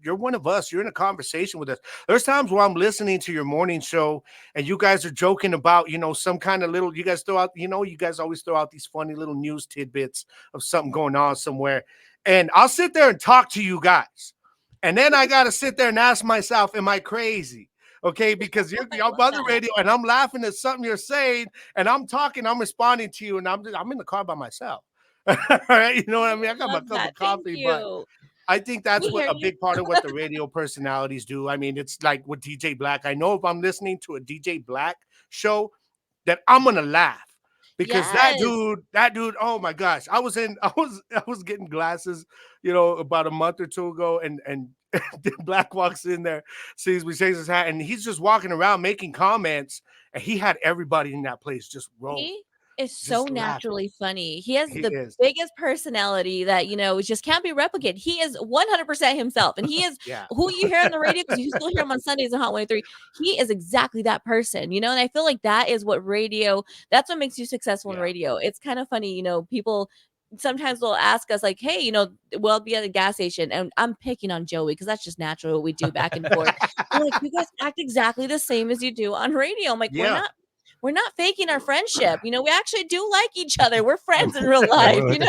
you're one of us. You're in a conversation with us. There's times where I'm listening to your morning show and you guys are joking about some kind of little. You guys throw out you guys always throw out these funny little news tidbits of something going on somewhere, and I'll sit there and talk to you guys, and then I gotta sit there and ask myself, am I crazy? Okay, because you're on the radio and I'm laughing at something you're saying, and I'm talking, I'm responding to you, and I'm in the car by myself. All right, you know what I mean? I got my cup of coffee, but I think that's a big part of what the radio personalities do. I mean, it's like with DJ Black. I know if I'm listening to a DJ Black show that I'm gonna laugh because that dude, oh my gosh. I was getting glasses, about a month or two ago, and Black walks in there, sees me, shakes his hat, and he's just walking around making comments, and he had everybody in that place just roll. He is so naturally funny. He has the biggest personality that just can't be replicated. He is 100% himself, and he is who you hear on the radio, because you still hear him on Sundays in Hot 103. He is exactly that person, and I feel like that is what radio. That's what makes you successful in radio. It's kind of funny, people sometimes they'll ask us like, hey, we'll be at a gas station, and I'm picking on Joey because that's just natural what we do back and forth. I'm like, you guys act exactly the same as you do on radio. I'm like, we're not faking our friendship. We actually do like each other. We're friends in real life, and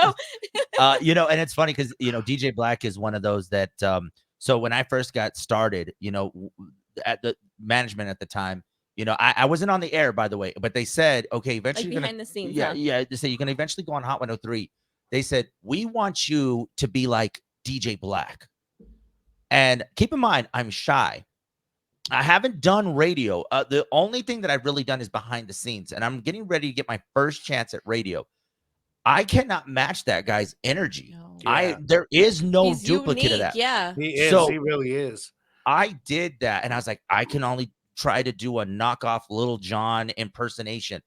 it's funny because DJ Black is one of those that so when I first got started, at the management at the time, I wasn't on the air, by the way, but they said, okay, eventually like behind the scenes. They say you're gonna eventually go on Hot 103. They said, we want you to be like DJ Black. And keep in mind, I'm shy. I haven't done radio. The only thing that I've really done is behind the scenes, and I'm getting ready to get my first chance at radio. I cannot match that guy's energy. No. There is no duplicate unique, of that. Yeah, he is. So he really is. I did that, and I was like, I can only try to do a knockoff Little John impersonation.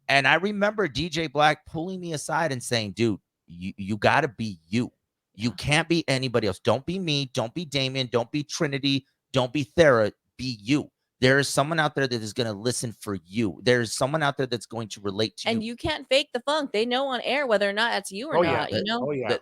And I remember DJ Black pulling me aside and saying, dude, you got to be you. You can't be anybody else. Don't be me. Don't be Damien. Don't be Trinity. Don't be Thera. Be you. There is someone out there that is going to listen for you. There's someone out there that's going to relate to And you. you can't fake the funk. They know on air whether or not that's you or Oh, not, yeah. you know? Oh, yeah.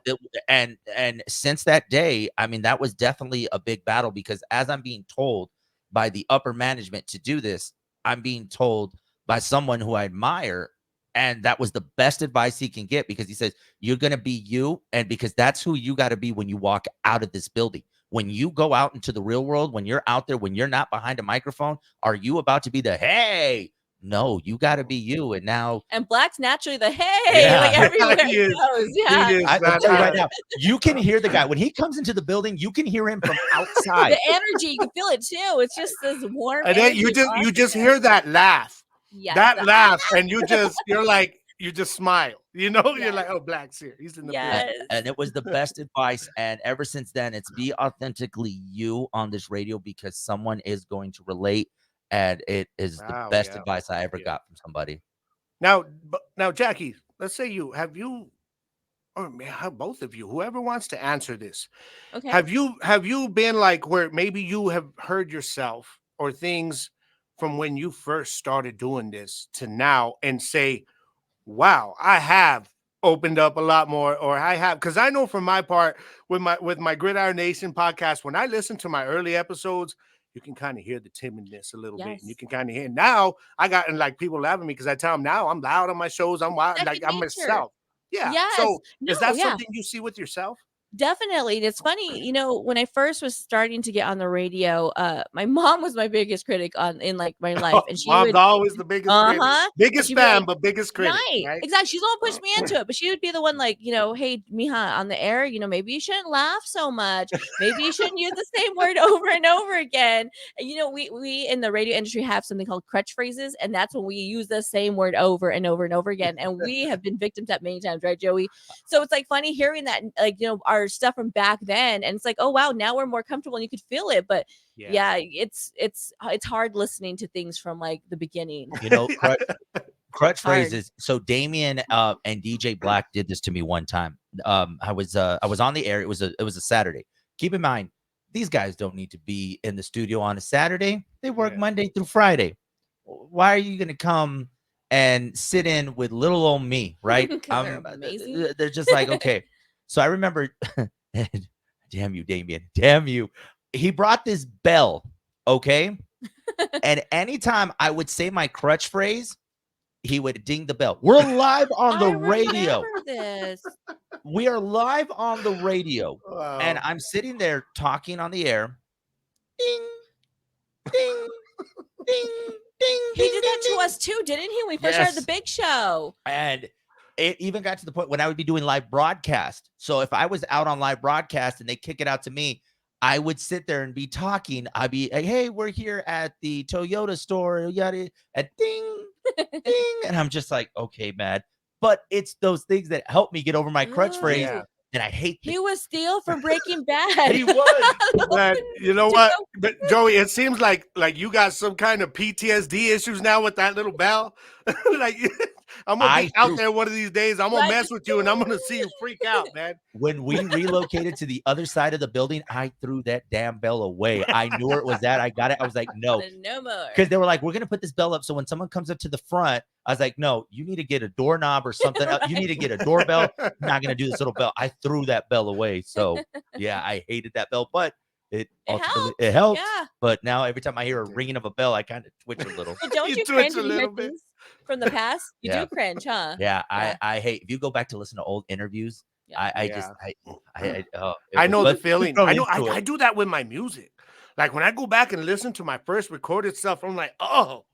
And since that day, I mean, that was definitely a big battle, because as I'm being told by the upper management to do this, I'm being told by someone who I admire, and that was the best advice he can get, because he says, you're going to be you, and because that's who you got to be when you walk out of this building. When you go out into the real world, when you're out there, when you're not behind a microphone, are you about to be the, hey? No, you got to be you. And now, And Black's naturally the hey, Yeah. like everywhere He he is. goes. Yeah. He is. I'll tell you right now, you can hear the guy when he comes into the building. You can hear him from outside. The energy, you can feel it too. It's just this warm And then energy. you just hear that laugh. Yes, That laugh, and you're like, you just smile. You know, you're Yes. like, oh, Black's here. He's in the building. Yes. And it was the best advice. And ever since then, it's be authentically you on this radio, because someone is going to relate. And it is the Wow, best yeah. advice I ever Yeah. got from somebody. Now, Jackie, let's say or both of you, whoever wants to answer this, Okay. have you been like where maybe you have heard yourself or things from when you first started doing this to now and say, wow, I have opened up a lot more, or I have, because I know from my part with my Gridiron Nation podcast, when I listen to my early episodes, you can kind of hear the timidness a little bit, and you Yes. can kind of hear now. I got, and like people laughing at me because I tell them now I'm loud on my shows. I'm wild, like Second I'm nature. myself. Yeah. Yes. So is that yeah. something you see with yourself? Definitely. And it's funny, when I first was starting to get on the radio, my mom was my biggest critic in like my life. And she Mom's would always the biggest critic. Biggest she'd be fan, like, but biggest critic. right. Right? Exactly. She's the one who pushed me into it. But she would be the one like, hey, Miha, on the air, maybe you shouldn't laugh so much. Maybe you shouldn't use the same word over and over again. And we in the radio industry have something called crutch phrases, and that's when we use the same word over and over and over again. And we have been victims that many times, right, Joey? So it's like funny hearing that, like, our stuff from back then, and it's like, oh wow, now we're more comfortable and you could feel it. But yeah, it's hard listening to things from like the beginning. Crutch phrases. So Damien and DJ Black did this to me one time. I was on the air. It was a Saturday. Keep in mind, these guys don't need to be in the studio on a Saturday. They work Monday through Friday. Why are you gonna come and sit in with little old me, right? They're amazing. They're just like, okay. So I remember, damn you, Damien, damn you. He brought this bell, okay? And anytime I would say my crutch phrase, he would ding the bell. We're live on the radio. This. We are live on the radio. Wow. And I'm sitting there talking on the air. Ding, ding, ding, ding. He did that to us too, didn't he? When we first started the big show. And it even got to the point when I would be doing live broadcast. So if I was out on live broadcast and they kick it out to me, I would sit there and be talking. I'd be like, hey, we're here at the Toyota store, yada, and ding, ding. And I'm just like, okay, man. But it's those things that help me get over my crutch phrase. And I hate He was Steel from Breaking Bad. He was. But you know what? But Joey, it seems like you got some kind of PTSD issues now with that little bell. Like I'm gonna be out there one of these days. I'm gonna mess with you and I'm gonna see you freak out, man. When we relocated to the other side of the building, I threw that damn bell away. I knew where it was at. I got it. I was like, no more. Because they were like, we're gonna put this bell up. So when someone comes up to the front, I was like, no, you need to get a doorknob or something else. You need to get a doorbell. I'm not gonna do this little bell. I threw that bell away. So yeah, I hated that bell, but it helped. Yeah. But now every time I hear a ringing of a bell, I kind of twitch a little. But don't you cringe when you hear things from the past? You do cringe, huh? Yeah, I hate, if you go back to listen to old interviews, I know the feeling. I do that with my music. Like when I go back and listen to my first recorded stuff, I'm like, oh,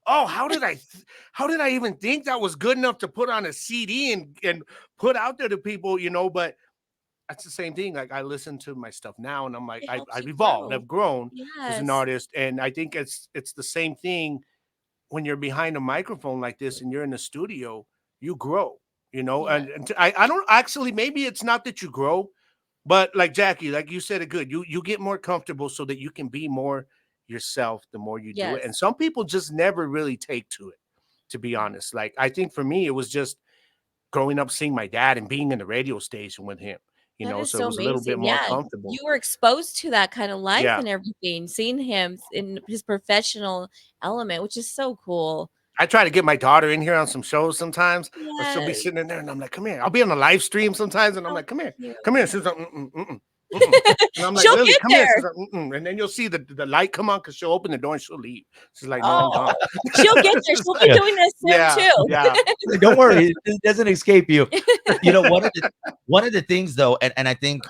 how did I even think that was good enough to put on a CD and put out there to people, but that's the same thing. Like I listen to my stuff now and I'm like, I've evolved, I've grown as an artist. And I think it's the same thing when you're behind a microphone like this and you're in the studio, you grow, and I don't actually, maybe it's not that you grow, but like Jackie, like you said it good, you get more comfortable so that you can be more yourself, the more you do it. And Yes. some people just never really take to it, to be honest. Like, I think for me, it was just growing up seeing my dad and being in the radio station with him, That is so it so was a little bit amazing. more Yeah, comfortable. you were exposed to that kind of life Yeah. and everything, seeing him in his professional element, which is so cool. I try to get my daughter in here on some shows sometimes, or she'll be Yes. sitting in there and I'm like, come here. I'll be on a live stream sometimes and I'm So like, come here, cute. come here. She's like, mm-mm, mm-mm, mm-mm. And I'm like, She'll Lily, get come here. She's there. like, mm-mm. And then you'll see the light come on because she'll open the door and she'll leave. She's like, no, I'm Oh, gone. she'll get there. She's She'll be like, Yeah. doing this soon yeah, too. yeah. Don't worry, it doesn't escape you. One of the things though, and I think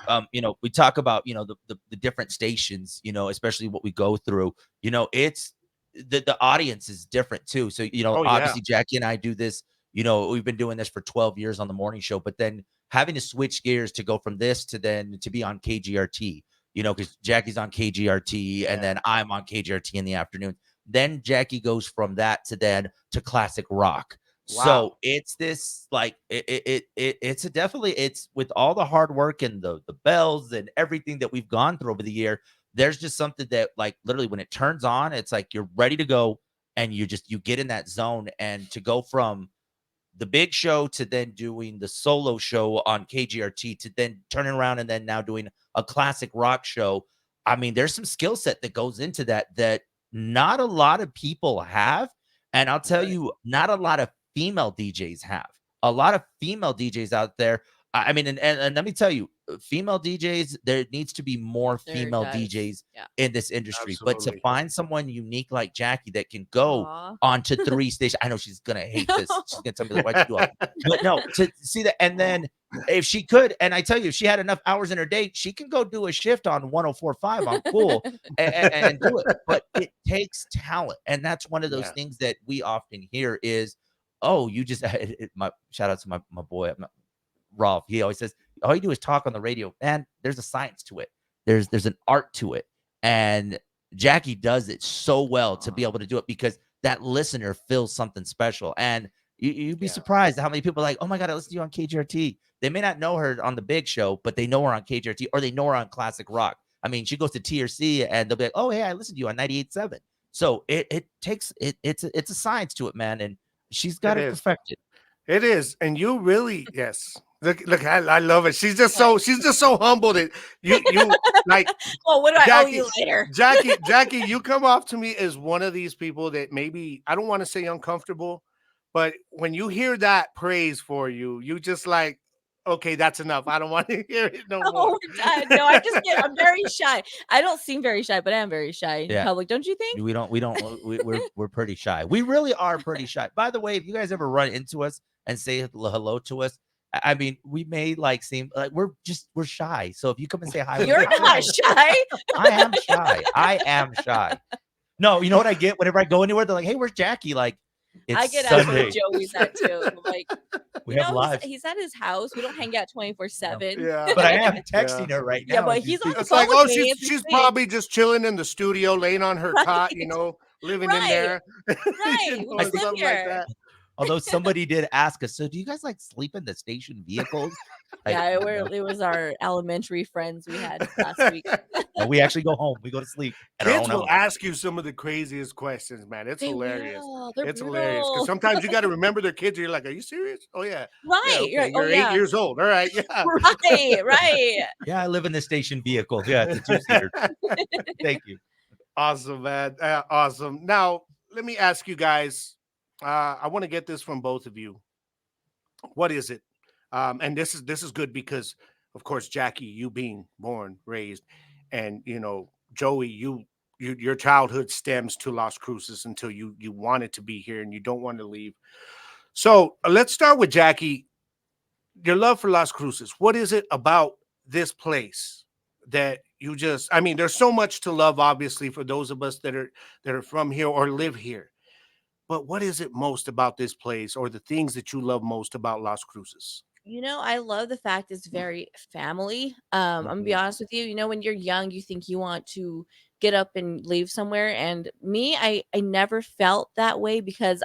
we talk about the different stations, especially what we go through. It's the audience is different too. So Oh, yeah. obviously Jackie and I do this. We've been doing this for 12 years on the morning show, but then having to switch gears to go from this to then to be on KGRT. Because Jackie's on KGRT and then I'm on KGRT in the afternoon. Then Jackie goes from that to then to classic rock. Wow. So it's this like it's a definitely it's with all the hard work and the bells and everything that we've gone through over the year. There's just something that like literally when it turns on, it's like you're ready to go and you get in that zone. And to go from the big show to then doing the solo show on KGRT to then turning around and then now doing a classic rock show. I mean, there's some skill set that goes into that not a lot of people have. And I'll tell you, not a lot of female DJs have. A lot of female DJs out there. I mean, and let me tell you, female DJs, there needs to be more There female does. DJs Yeah. in this industry. But to Absolutely. find someone unique like Jackie that can go Aw. onto 3 stations, I know she's gonna hate this. She's gonna tell me like, why'd you do all that? But no, to see that, and then if she could, and I tell you, if she had enough hours in her day, she can go do a shift on 104.5 on Cool and do it. But it takes talent, and that's one of those Yeah. things that we often hear is, oh, you just my shout out to my boy Rolf. He always says, all you do is talk on the radio. Man, there's a science to it. There's an art to it, and Jackie does it so well to be able to do it because that listener feels something special. And you'd be Yeah. surprised at how many people are like, oh my God, I listened to you on KGRT. They may not know her on the big show, but they know her on KGRT or they know her on classic rock. I mean, she goes to TRC and they'll be like, oh, hey, I listened to you on 98.7. So it takes it's a science to it, man. And she's got It it is. perfected. It is. And you really, yes. Look, I love it. She's just so humble that you like Well, what do I owe Jackie, you later? Jackie, you come off to me as one of these people that maybe I don't want to say uncomfortable, but when you hear that praise for you, you just like, okay, that's enough. I don't want to hear it no Oh, more. we're done. No, I'm very shy. I don't seem very shy, but I am very shy in Yeah. public. Don't you think? We're pretty shy. We really are pretty shy. By the way, if you guys ever run into us and say hello to us, I mean, we may like seem like we're shy. So if you come and say hi, You're not shy. I am shy. I am shy. No, you know what I get whenever I go anywhere? They're like, "Hey, where's Jackie?" Like, it's I get asked Sunday. where Joey's at too. I'm like, We have lives. he's at his house. We don't hang out 24/7. Yeah. But I am texting her right now. Yeah, but as we he's on speak. the It's like, phone oh, with me as we she's speak. probably just chilling in the studio, laying on her cot, Right. living in Right. there. Right. You know, We live something like here. that. Although somebody did ask us, so do you guys like sleep in the station vehicles? Like, Yeah, no. it was our elementary friends we had last week. No, we actually go home. We go to sleep. At our Kids own will house. ask you some of the craziest questions, man. It's They hilarious. will. They're It's hilarious because brutal. sometimes you got to remember their kids. You're like, are you serious? Oh yeah, yeah. Right. Okay, You're like, you're oh 8 yeah. years old. All right, yeah. Right. Right. Yeah, I live in the station vehicle. Yeah, it's a 2-seater. Thank you. Awesome, man. Awesome. Now let me ask you guys. I want to get this from both of you. What is it? And this is good because, of course, Jackie, you being born, raised, and Joey, your childhood stems to Las Cruces until you wanted to be here and you don't want to leave. So let's start with Jackie. Your love for Las Cruces. What is it about this place that you just? I mean, there's so much to love, obviously, for those of us that are from here or live here. But what is it most about this place, or the things that you love most about Las Cruces? I love the fact it's very family. I'm gonna be Mhm. honest with you. When you're young, you think you want to get up and leave somewhere. And me, I never felt that way because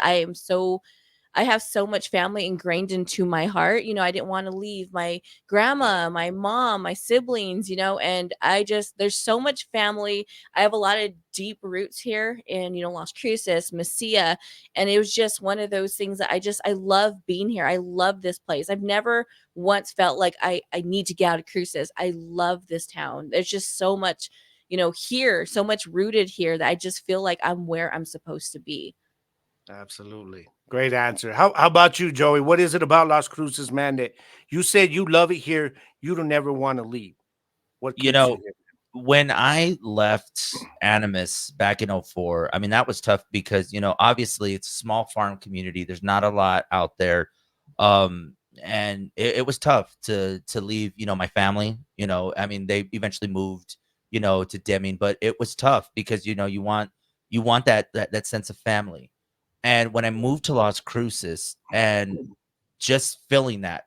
I have so much family ingrained into my heart. I didn't want to leave my grandma, my mom, my siblings, and there's so much family. I have a lot of deep roots here in, Las Cruces, Mesilla. And it was just one of those things that I love being here. I love this place. I've never once felt like I need to get out of Cruces. I love this town. There's just so much, here, so much rooted here that I just feel like I'm where I'm supposed to be. Absolutely. Great answer. How about you, Joey? What is it about Las Cruces, man, that you said you love it here, you don't ever want to leave? What You keeps you know, here? when I left Animus back in '04, I mean, that was tough because, obviously it's a small farm community. There's not a lot out there. And it was tough to leave, my family. I mean, they eventually moved, to Deming, but it was tough because, you want that sense of family. And when I moved to Las Cruces and just feeling that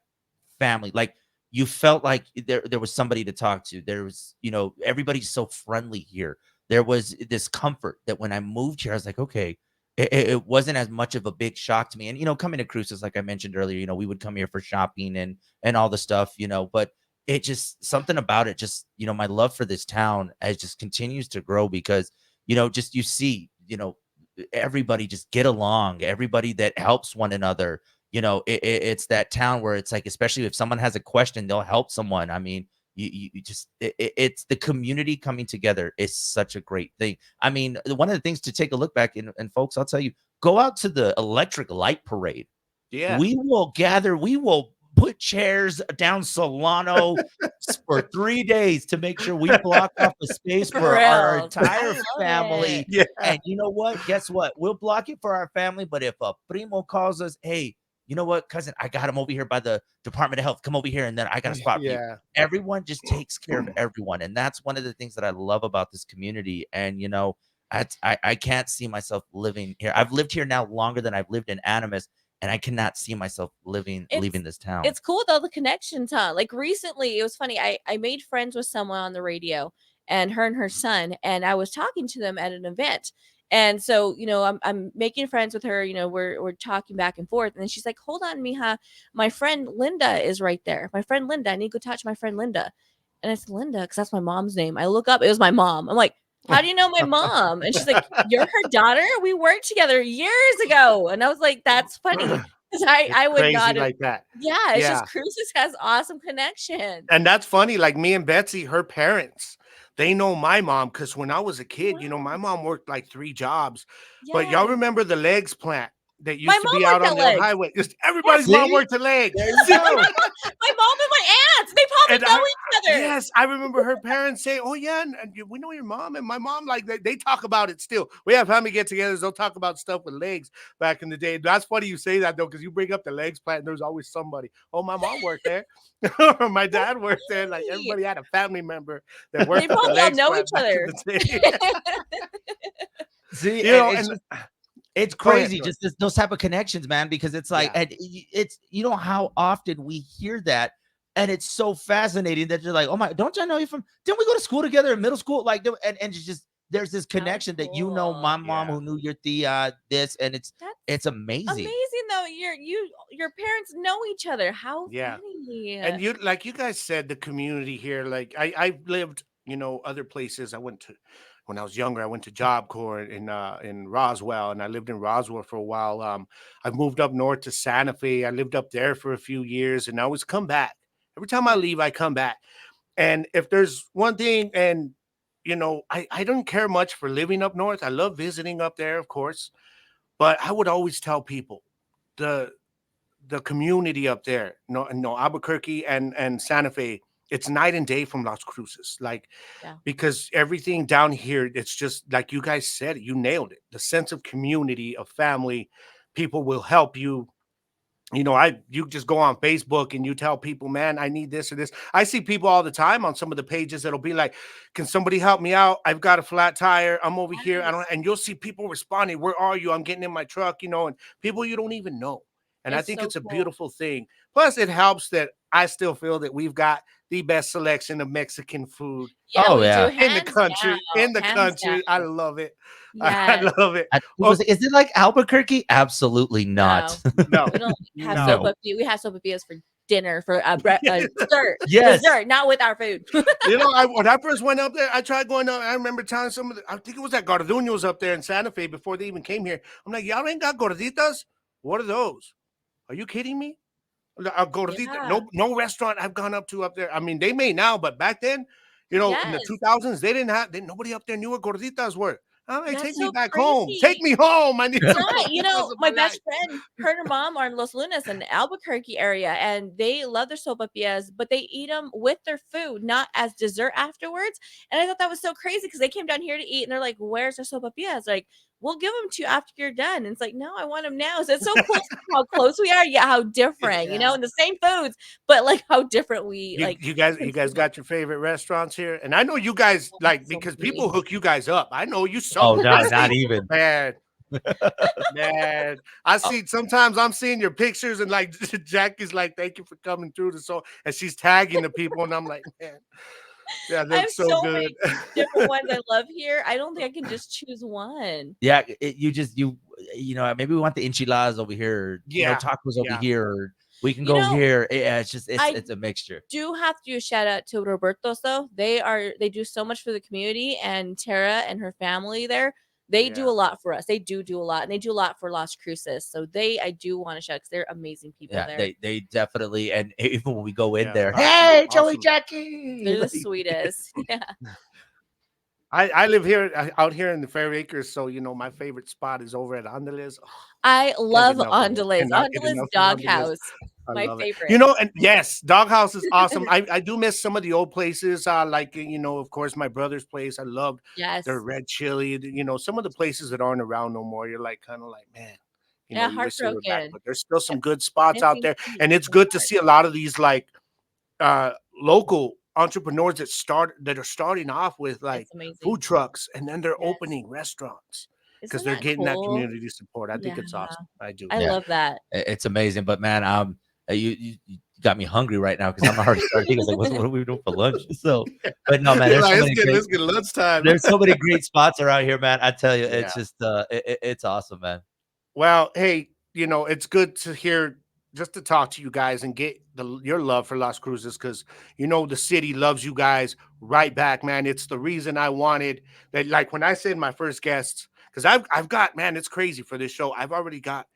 family, like you felt like there was somebody to talk to. There was, everybody's so friendly here. There was this comfort that when I moved here, I was like, okay, it wasn't as much of a big shock to me. And coming to Cruces, like I mentioned earlier, we would come here for shopping and all the stuff, but it just something about it, just my love for this town as just continues to grow because just you see, everybody just get along, everybody that helps one another. It's that town where it's like, especially if someone has a question, they'll help someone. I mean, you just it's the community coming together is such a great thing. I mean, one of the things to take a look back and folks, I'll tell you, go out to the electric light parade. Yeah. We will gather, we will put chairs down Solano for 3 days to make sure we block off a space For for our real. I entire love it. family. Yeah. And you know what? Guess what? We'll block it for our family, but if a primo calls us, "Hey, you know what, cousin? I got him over here by the Department of Health. Come over here, and then I got a spot for you." Yeah. Everyone just takes care of everyone, and that's one of the things that I love about this community. And I can't see myself living here. I've lived here now longer than I've lived in Animus, and I cannot see myself leaving It's this town. it's cool with all the connections, huh? Like recently, it was funny. I made friends with someone on the radio, and her son, and I was talking to them at an event. And so, I'm making friends with her. We're talking back and forth, and then she's like, "Hold on, Mija, my friend Linda is right there. My friend Linda. I need to go talk to my friend Linda." And I said, "Linda," because that's my mom's name. I look up, it was my mom. I'm like, "How do you know my mom?" And she's like, "You're her daughter. We worked together years ago." And I was like, "That's funny." 'Cause It's I would crazy not have. like that. Yeah, it's Yeah. just Cruises has awesome connections. And that's funny. Like me and Betsy, her parents, they know my mom because when I was a kid, my Wow. mom worked like 3 jobs. But y'all Yes. remember the legs plant that My used to mom be out worked on at the old Legs. highway? Just everybody's Yes. mom See? worked at legs. There you go. My mom and my aunts, they And probably know each other. yes, I remember her parents say, "Oh yeah, and we know your mom." And my mom, like they talk about it still. We have family get-togethers. They'll talk about stuff with legs back in the day. That's funny you say that though, because you bring up the legs plant. And there's always somebody. Oh, my mom worked there, or my dad worked there. Like Right. everybody had a family member that They worked at the probably all legs know each plant back in other. the day. See, and it's And just it's go ahead, crazy Joy. just those type of connections, man, because it's like, Yeah. and it's how often we hear that, and it's so fascinating that you're like, oh my, don't y'all know you from? Didn't we go to school together in middle school? Like, and it's just there's this How connection that cool. my mom Yeah. who knew your Thea, this, and That's it's amazing. amazing though. Your parents know each other. How Yeah. funny. And you like you guys said, the community here, like I've lived, other places. I went to when I was younger, I went to Job Corps in Roswell, and I lived in Roswell for a while. I've moved up north to Santa Fe. I lived up there for a few years, and I always come back. Every time I Yeah. leave, I come back. And if there's one thing, and I don't care much for living up north. I love visiting up there, of course, but I would always tell people the the community up there, no, Albuquerque and Santa Fe, it's night and day from Las Cruces. Like, Yeah. because everything down here, it's just like you guys said it, you nailed it. The sense of community, of family, people will help you. You just go on Facebook and you tell people, man, I need this or this. I see people all the time on some of the pages that'll be like, can somebody help me out? I've got a flat tire. I'm over here. I don't, Yes. and you'll see people responding, where are you? I'm getting in my truck, and people you don't even know. And I It's think so it's a cool. beautiful thing. Plus, it helps that I still feel that we've got the best selection of Mexican food Yeah, Oh we do yeah. in the hands down, country. In the hands country. I down. love it. I Yes. love it. People Oh, say, is it like Albuquerque? Absolutely not. No, no, we don't have no. No. sopa. We have sopapillas for dinner for dessert. Yes. Dessert, not with our food. When I first went up there, I tried going up. I remember telling some of the, I think it was at Garduño's up there in Santa Fe before they even came here. I'm like, y'all ain't got gorditas? What are those? Are you kidding me? A gordita. Yeah. No restaurant I've gone up to up there. I mean, they may now, but back then, in the Yes. 2000s, they didn't have. Nobody up there knew what gorditas were. I'm like, take That's me so back home. Take crazy. me home. I need some Right. gorditas in My my life. best friend, her and her mom are in Los Lunas in the Albuquerque area, and they love their sopapillas, but they eat them with their food, not as dessert afterwards. And I thought that was so crazy because they came down here to eat, and they're like, "Where's our sopapillas?" Like, we'll give them to you after you're done. And it's like, no, I want them now. So it's so cool how close we are, yet how different, Yeah. and the same foods, but like how different we You, like you guys, you guys consume it. got your favorite restaurants here, and I know you guys like So because many. people hook you guys up. I know you Oh so. no, I not see, even. man. Man, I Oh, see. Sometimes I'm seeing your pictures, and like Jackie's like, "Thank you for coming through." And she's tagging the people, and I'm like, "Man, that I have looks so so many good." different ones I love here. I don't think I can just choose one. yeah. Maybe we want the enchiladas over here, or, Yeah, tacos over yeah, here, or we can You go know, here. Yeah, it's just I it's a mixture. do have to do a shout out to Roberto's though. They do so much for the community, and Tara and her family there. They do yeah. a lot for us. They do a lot, and they do a lot for Las Cruces. So I do want to shout because they're amazing people Yeah, there. they definitely, and even when we go in Yeah, there, awesome, hey Joey awesome. Jackie, They're the like, sweetest. Yeah, I live here out here in the Fair Acres, so my favorite spot is over at Andeles. Oh, I can't get love enough of it. Andales. Cannot get Andales enough of Andeles. Doghouse, I my love it. favorite. And yes, Doghouse is awesome. I do miss some of the old places. Of course, my brother's place. I loved their Yes. red chili. Some of the places that aren't around no more. You're like kind of like, man, Yeah, you wish they were back. heartbroken. But there's still some good spots out Missing there, piece and it's in my good to heart. see a lot of these uh local entrepreneurs that are starting off with like It's amazing. food trucks, and then they're Yes. opening restaurants because Isn't they're that getting that cool? community support. I think Yeah, it's awesome. I do. I yeah, love that. it's amazing. But man, you got me hungry right now because I'm already starting to think. I was like, what are we doing for lunch? So, but no, man, You're like, let's get lunchtime. there's so many great spots around here, man. I tell you, Yeah. it's just it's awesome, man. Well, hey, it's good to hear, just to talk to you guys and get your love for Las Cruces, because the city loves you guys right back, man. It's the reason I wanted that. Like when I said my first guests, because I've got, man, it's crazy for this show. I've already got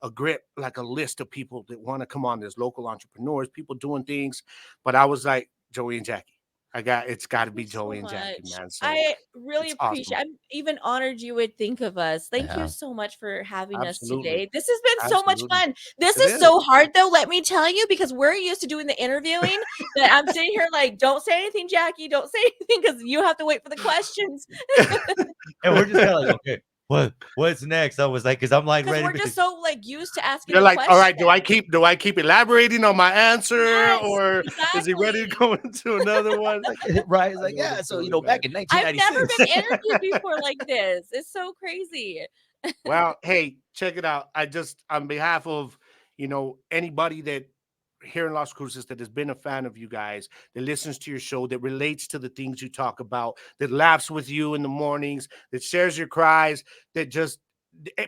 a grip, like a list of people that want to come on. There's local entrepreneurs, people doing things, but I was like, Joey and Jackie. It's got to Thank be you so Joey and Jackie, much. man. So I really it's appreciate. awesome. I'm even honored you would think of us. Thank you Yeah. so much for having us Absolutely. today. This has been so much Absolutely. fun. This It is is. so hard though, let me tell you, because we're used to doing the interviewing that I'm sitting here like, don't say anything, Jackie. Don't say anything because you have to wait for the questions. And we're just kind of like, okay, what's next? I was like, because I'm like Because ready we're just so like used to asking You're the like, all right, question. do I keep elaborating on my answer, Yes, or is he ready to exactly. go into another one? right. It's I like, know yeah. the So feeling, back man. in I've never 1996. been interviewed before like this. It's so crazy. Well, hey, check it out. On behalf of, anybody that here in Las Cruces that has been a fan of you guys, that listens to your show, that relates to the things you talk about, that laughs with you in the mornings, that shares your cries, that just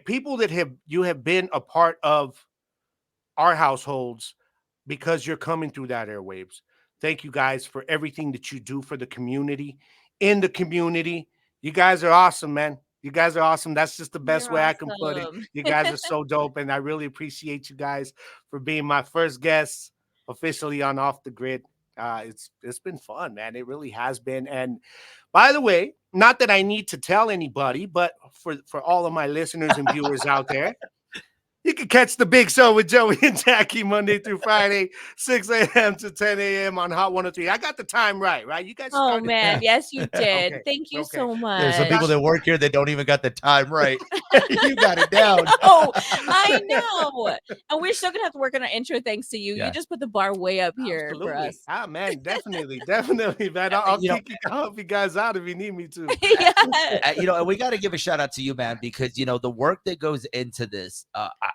people that you have been a part of our households because you're coming through that airwaves. Thank you guys for everything that you do for the community, in the community. You guys are awesome, man. You guys are awesome. That's just the best You're way I can put it. awesome. You guys are so dope, and I really appreciate you guys for being my first guests officially on Off the Grid. It's been fun, man. It really has been. And by the way, not that I need to tell anybody, but for all of my listeners and viewers out there, you can catch the big show with Joey and Jackie Monday through Friday, 6 a.m. to 10 a.m. on Hot 103. I got the time right? You guys Oh started. man, yes, you did. Okay. Thank you Okay. so There's some people much. that work here that don't even got the time right. You got it down. I know. And we're still gonna have to work on our intro thanks to you. Yeah. You just put the bar way up here for Absolutely. us. Ah, man, definitely, man. I'll help you guys out if you need me to. Yeah. And we got to give a shout out to you, man, because the work that goes into this.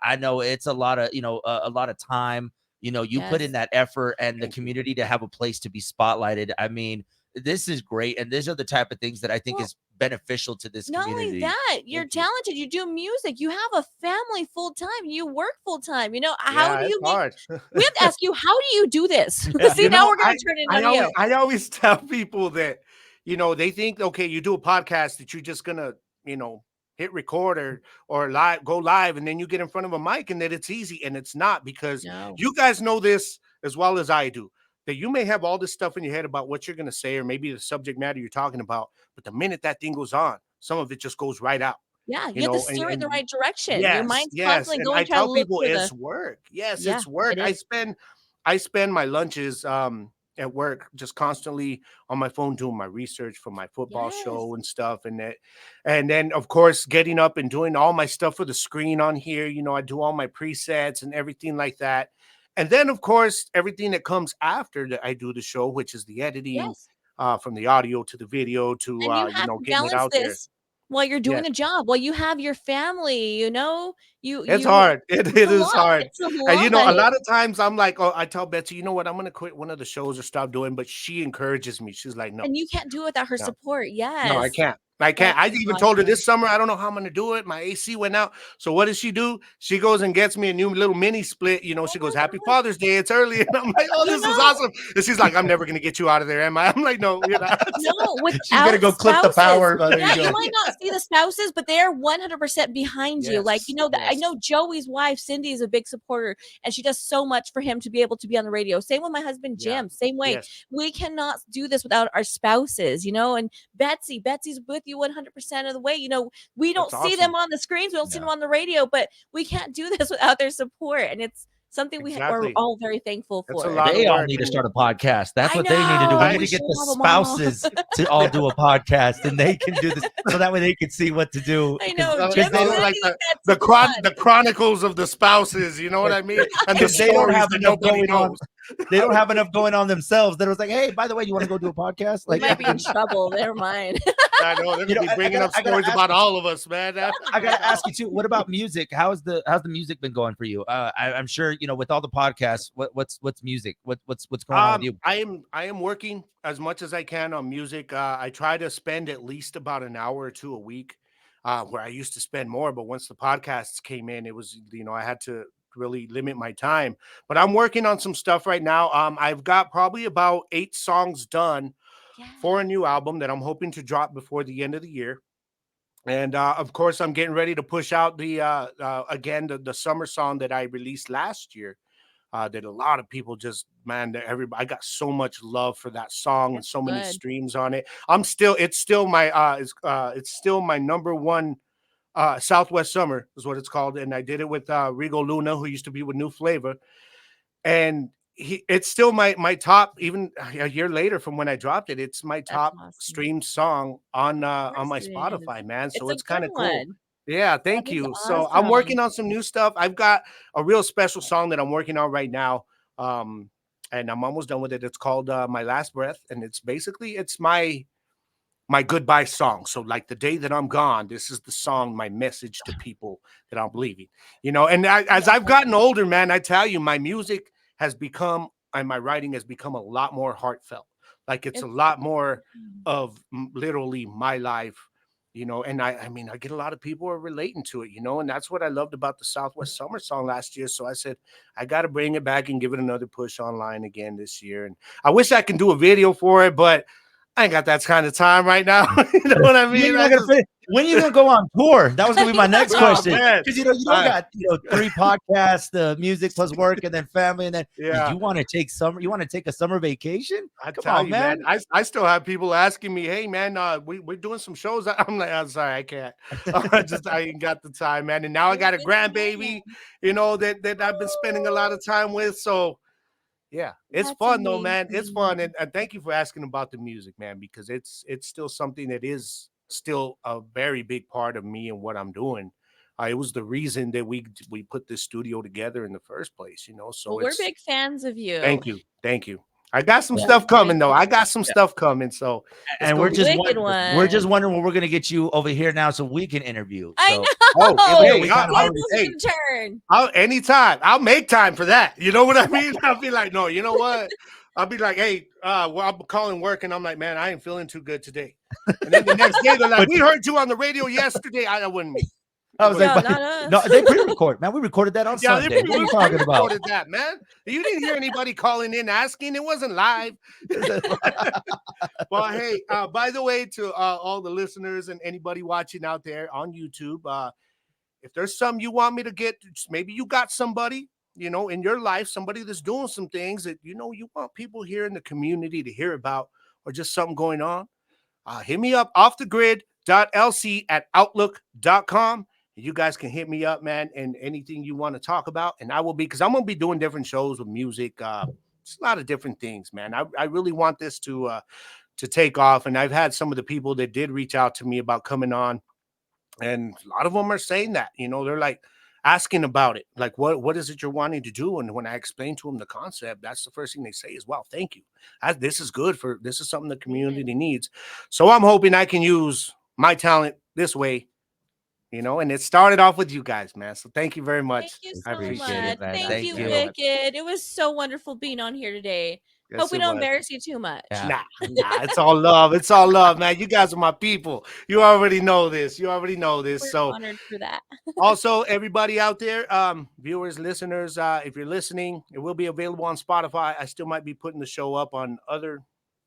I know it's a lot of, a lot of time. You put in Yes. that effort and the Thank you. community to have a place to be spotlighted. I mean, this is great. And these are the type of things that I think Well, is beneficial to this not only community. that, you're Thank you. talented. You do music. You have a family full time. You work full time. How Yeah, do it's you make hard. we have to ask you, how do you do this? Yeah. See, You now know, we're gonna turn it I on always you. I always tell people that, they think, okay, you do a podcast that you're just gonna, you know, hit record or live go live and then you get in front of a mic and that it's easy and it's not because No. you guys know this as well as I do. That you may have all this stuff in your head about what you're gonna say or maybe the subject matter you're talking about, but the minute that thing goes on, some of it just goes right out. Yeah, You you have to know, steer it in the and right direction. Your yes, mind's yes, constantly and going, I trying to tell look people for the it's work. Yes, yeah, it's work. it is. I spend my lunches at work just constantly on my phone doing my research for my football Yes. show and stuff and then of course getting up and doing all my stuff for the screen on here, I do all my presets and everything like that. And then of course everything that comes after that I do the show, which is the editing Yes. from the audio to the video to And you have to getting it balance out there. this while you're Yes. doing a job, while you have your family, you It's you hard. It it's a is lot. hard. It's a And lot. a lot of times I'm like, oh, I tell Betsy, you know what? I'm gonna quit one of the shows or stop doing, but she encourages me. She's like, no, And you can't do it without her no, support. no, I Yes. can't. I can't. That's I even told her awesome. this summer, I don't know how I'm gonna do it. My AC went out. So what does she do? She goes and gets me a new little mini split. Oh She my goes, Happy gosh. Father's Day. It's early. And I'm like, oh, You this is know awesome. And she's like, I'm never gonna get you out of there, am I? I'm like, no, you're not. No, She's gonna without go clip the spouses. power. Oh, there Yeah, you you go. might not see the spouses, but they're 100% behind you. Like, Yes, I yes, know Joey's wife, Cindy, is a big supporter, and she does so much for him to be able to be on the radio. Same with my husband, yeah, Jim. Same way. yes. We cannot do this without our spouses, and Betsy's with you 100% of the way. We don't That's see them awesome. on the screens, we don't see them No. on the radio, but we can't do this without their support. And it's something we're Exactly. all very thankful That's a for. lot of They all work. need to And start a podcast. That's I what they need to do. We know. need right. We to get should the have them all. spouses to all do a podcast, and they can do this, so that way they can see what to do. I Because know. So Jim they and it's don't, like Cindy and Betsy, come on. the chronicles of the spouses, you know what I mean? And the because they don't stories have that enough nobody going on. knows. They don't have enough going on themselves. That was like, hey, by the way, you want to go do a podcast? We Like, might be in trouble. Never mind. I know they're gonna be bringing up I gotta stories ask about you, all of us, man. I gotta ask you too. What about music? How's the music been going for you? I'm sure with all the podcasts. What's music? What's going on with you? I am working as much as I can on music. I try to spend at least about an hour or two a week, where I used to spend more. But once the podcasts came in, it was I had to really limit my time. But I'm working on some stuff right now. I've got probably about 8 songs done for a Yes. new album that I'm hoping to drop before the end of the year. And of course, I'm getting ready to push out the again the summer song that I released last year. That a lot of people just man, that everybody I got so much love for that song and That's so many good. streams on it. It's still my number one Southwest Summer is what it's called, and I did it with Rigo Luna, who used to be with New Flavor, and it's still my top even a year later from when I dropped it. It's my That's top awesome. streamed song Of on course my it is. Spotify, man. It's So a it's good kind of cool. one. Yeah, That thank is you. So I'm awesome. working on some new stuff. I've got a real special song that I'm working on right now. Um, and I'm almost done with it. It's called My Last Breath, and it's my goodbye song. So like the day that I'm gone, this is the song, my message to people that I'm leaving. And as I've Yes. gotten older, man, I tell you, my music has become and my writing has become a lot more heartfelt. Like it's a It's lot more mm, of literally my life. And I mean, I get a lot of people are relating to it, and that's what I loved about the Southwest Summer song last year. So I said, I got to bring it back and give it another push online again this year. And I wish I can do a video for it, but I ain't got that kind of time right now. You know what I When mean? you I not gonna just, finish, when you gonna go on tour? That was gonna be my next oh question. man, Because you don't I, got 3 podcasts, the music plus work, and then family, and then yeah. you want to take summer. You want to take a summer vacation? I Come tell on, you, man, man. I still have people asking me, "Hey, man, we're doing some shows." I'm like, I'm sorry, I can't. I ain't got the time, man. And now I You're a got a busy grandbaby, man. that I've been spending a lot of time with. So yeah, it's That's fun though, man. It's fun, amazing. and thank you for asking about the music, man, because it's still something that is still a very big part of me and what I'm doing. It was the reason that we put this studio together in the first place. So Well, we're it's big fans of you. thank you, thank you. I got some Yeah. stuff coming though. I got some stuff coming. So And we're just Wicked we're just one. wondering when we're gonna get you over here now so we can interview. I So know. oh, hey, hey, Hey, hey, turn. anytime. I'll make time for that. You know what I mean? I'll be like, no, you know what? I'll be like, hey, well, I'm calling work, and I'm like, man, I ain't feeling too good today. And then the next day, they're like, we heard you on the radio yesterday. I wasn't me. I was Yeah, like, not us. no, they pre-record, man. We recorded that on Yeah, Sunday. What are you talking about? recorded that, man. You didn't hear anybody calling in asking. It wasn't live. Well, hey, by the way, to all the listeners and anybody watching out there on YouTube, if there's some you want me to get, maybe you got somebody, in your life, somebody that's doing some things that, you want people here in the community to hear about, or just something going on, hit me up offthegrid.lc@outlook.com. You guys can hit me up, man, and anything you want to talk about. And I will be, because I'm going to be doing different shows with music. It's a lot of different things, man. I really want this to take off. And I've had some of the people that did reach out to me about coming on. And a lot of them are saying that, they're like asking about it. Like, what is it you're wanting to do? And when I explain to them the concept, that's the first thing they say is, well, thank you. This is good this is something the community needs. So I'm hoping I can use my talent this way, and it started off with you guys, man. So thank you very much. Thank you I so appreciate much. it, man. Thank you, Wicked. It was so wonderful being on here today. Yes, Hope we it don't was. embarrass you too much. Yeah. Nah, it's all love. It's all love, man. You guys are my people. You already know this. We're So honored for that. also, everybody out there, viewers, listeners, if you're listening, it will be available on Spotify. I still might be putting the show up on other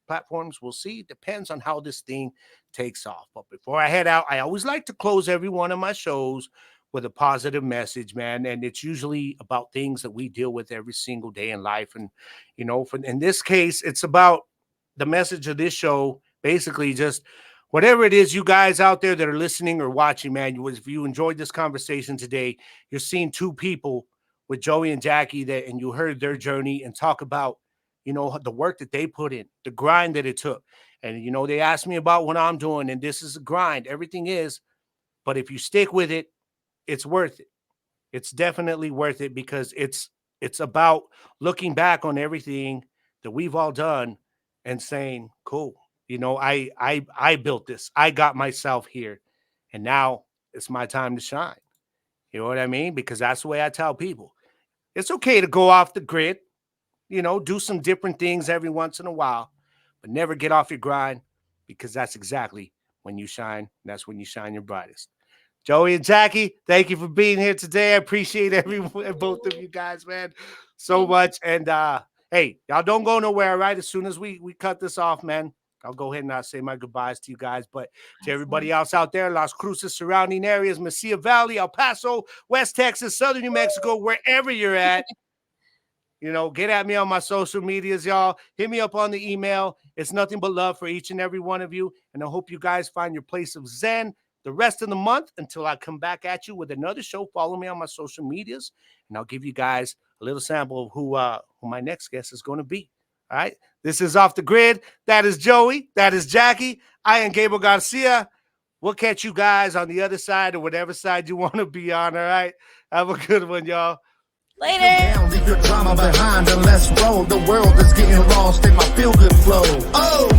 platforms. We'll see. Depends on how this thing takes off. But before I head out, I always like to close every one of my shows with a positive message, man. And it's usually about things that we deal with every single day in life. And, in this case, it's about the message of this show, basically just whatever it is, you guys out there that are listening or watching, man, if you enjoyed this conversation today, you're seeing two people with Joey and Jackie and you heard their journey and talk about, the work that they put in, the grind that it took. And, they asked me about what I'm doing, and this is a grind. Everything is. But if you stick with it, it's worth it. It's definitely worth it, because it's about looking back on everything that we've all done and saying, cool, I built this. I got myself here, and now it's my time to shine. You know what I mean? Because that's the way I tell people. It's okay to go off the grid, do some different things every once in a while, but never get off your grind, because that's exactly when you shine. That's when you shine your brightest. Joey and Jackie, thank you for being here today. I appreciate both of you guys, man, so much. And hey, y'all don't go nowhere, right? As soon as we cut this off, man, I'll go ahead and say my goodbyes to you guys. But to everybody else out there, Las Cruces, surrounding areas, Mesilla Valley, El Paso, West Texas, Southern New Mexico, wherever you're at, get at me on my social medias, y'all. Hit me up on the email. It's nothing but love for each and every one of you. And I hope you guys find your place of Zen the rest of the month until I come back at you with another show. Follow me on my social medias, and I'll give you guys a little sample of who my next guest is going to be. All right. This is Off the Grid. That is Joey. That is Jackie. I am Gabe Garcia. We'll catch you guys on the other side, or whatever side you want to be on. All right. Have a good one, y'all. Later. Down, leave your drama behind and let's roll. The world is getting lost in my feel good flow. Oh!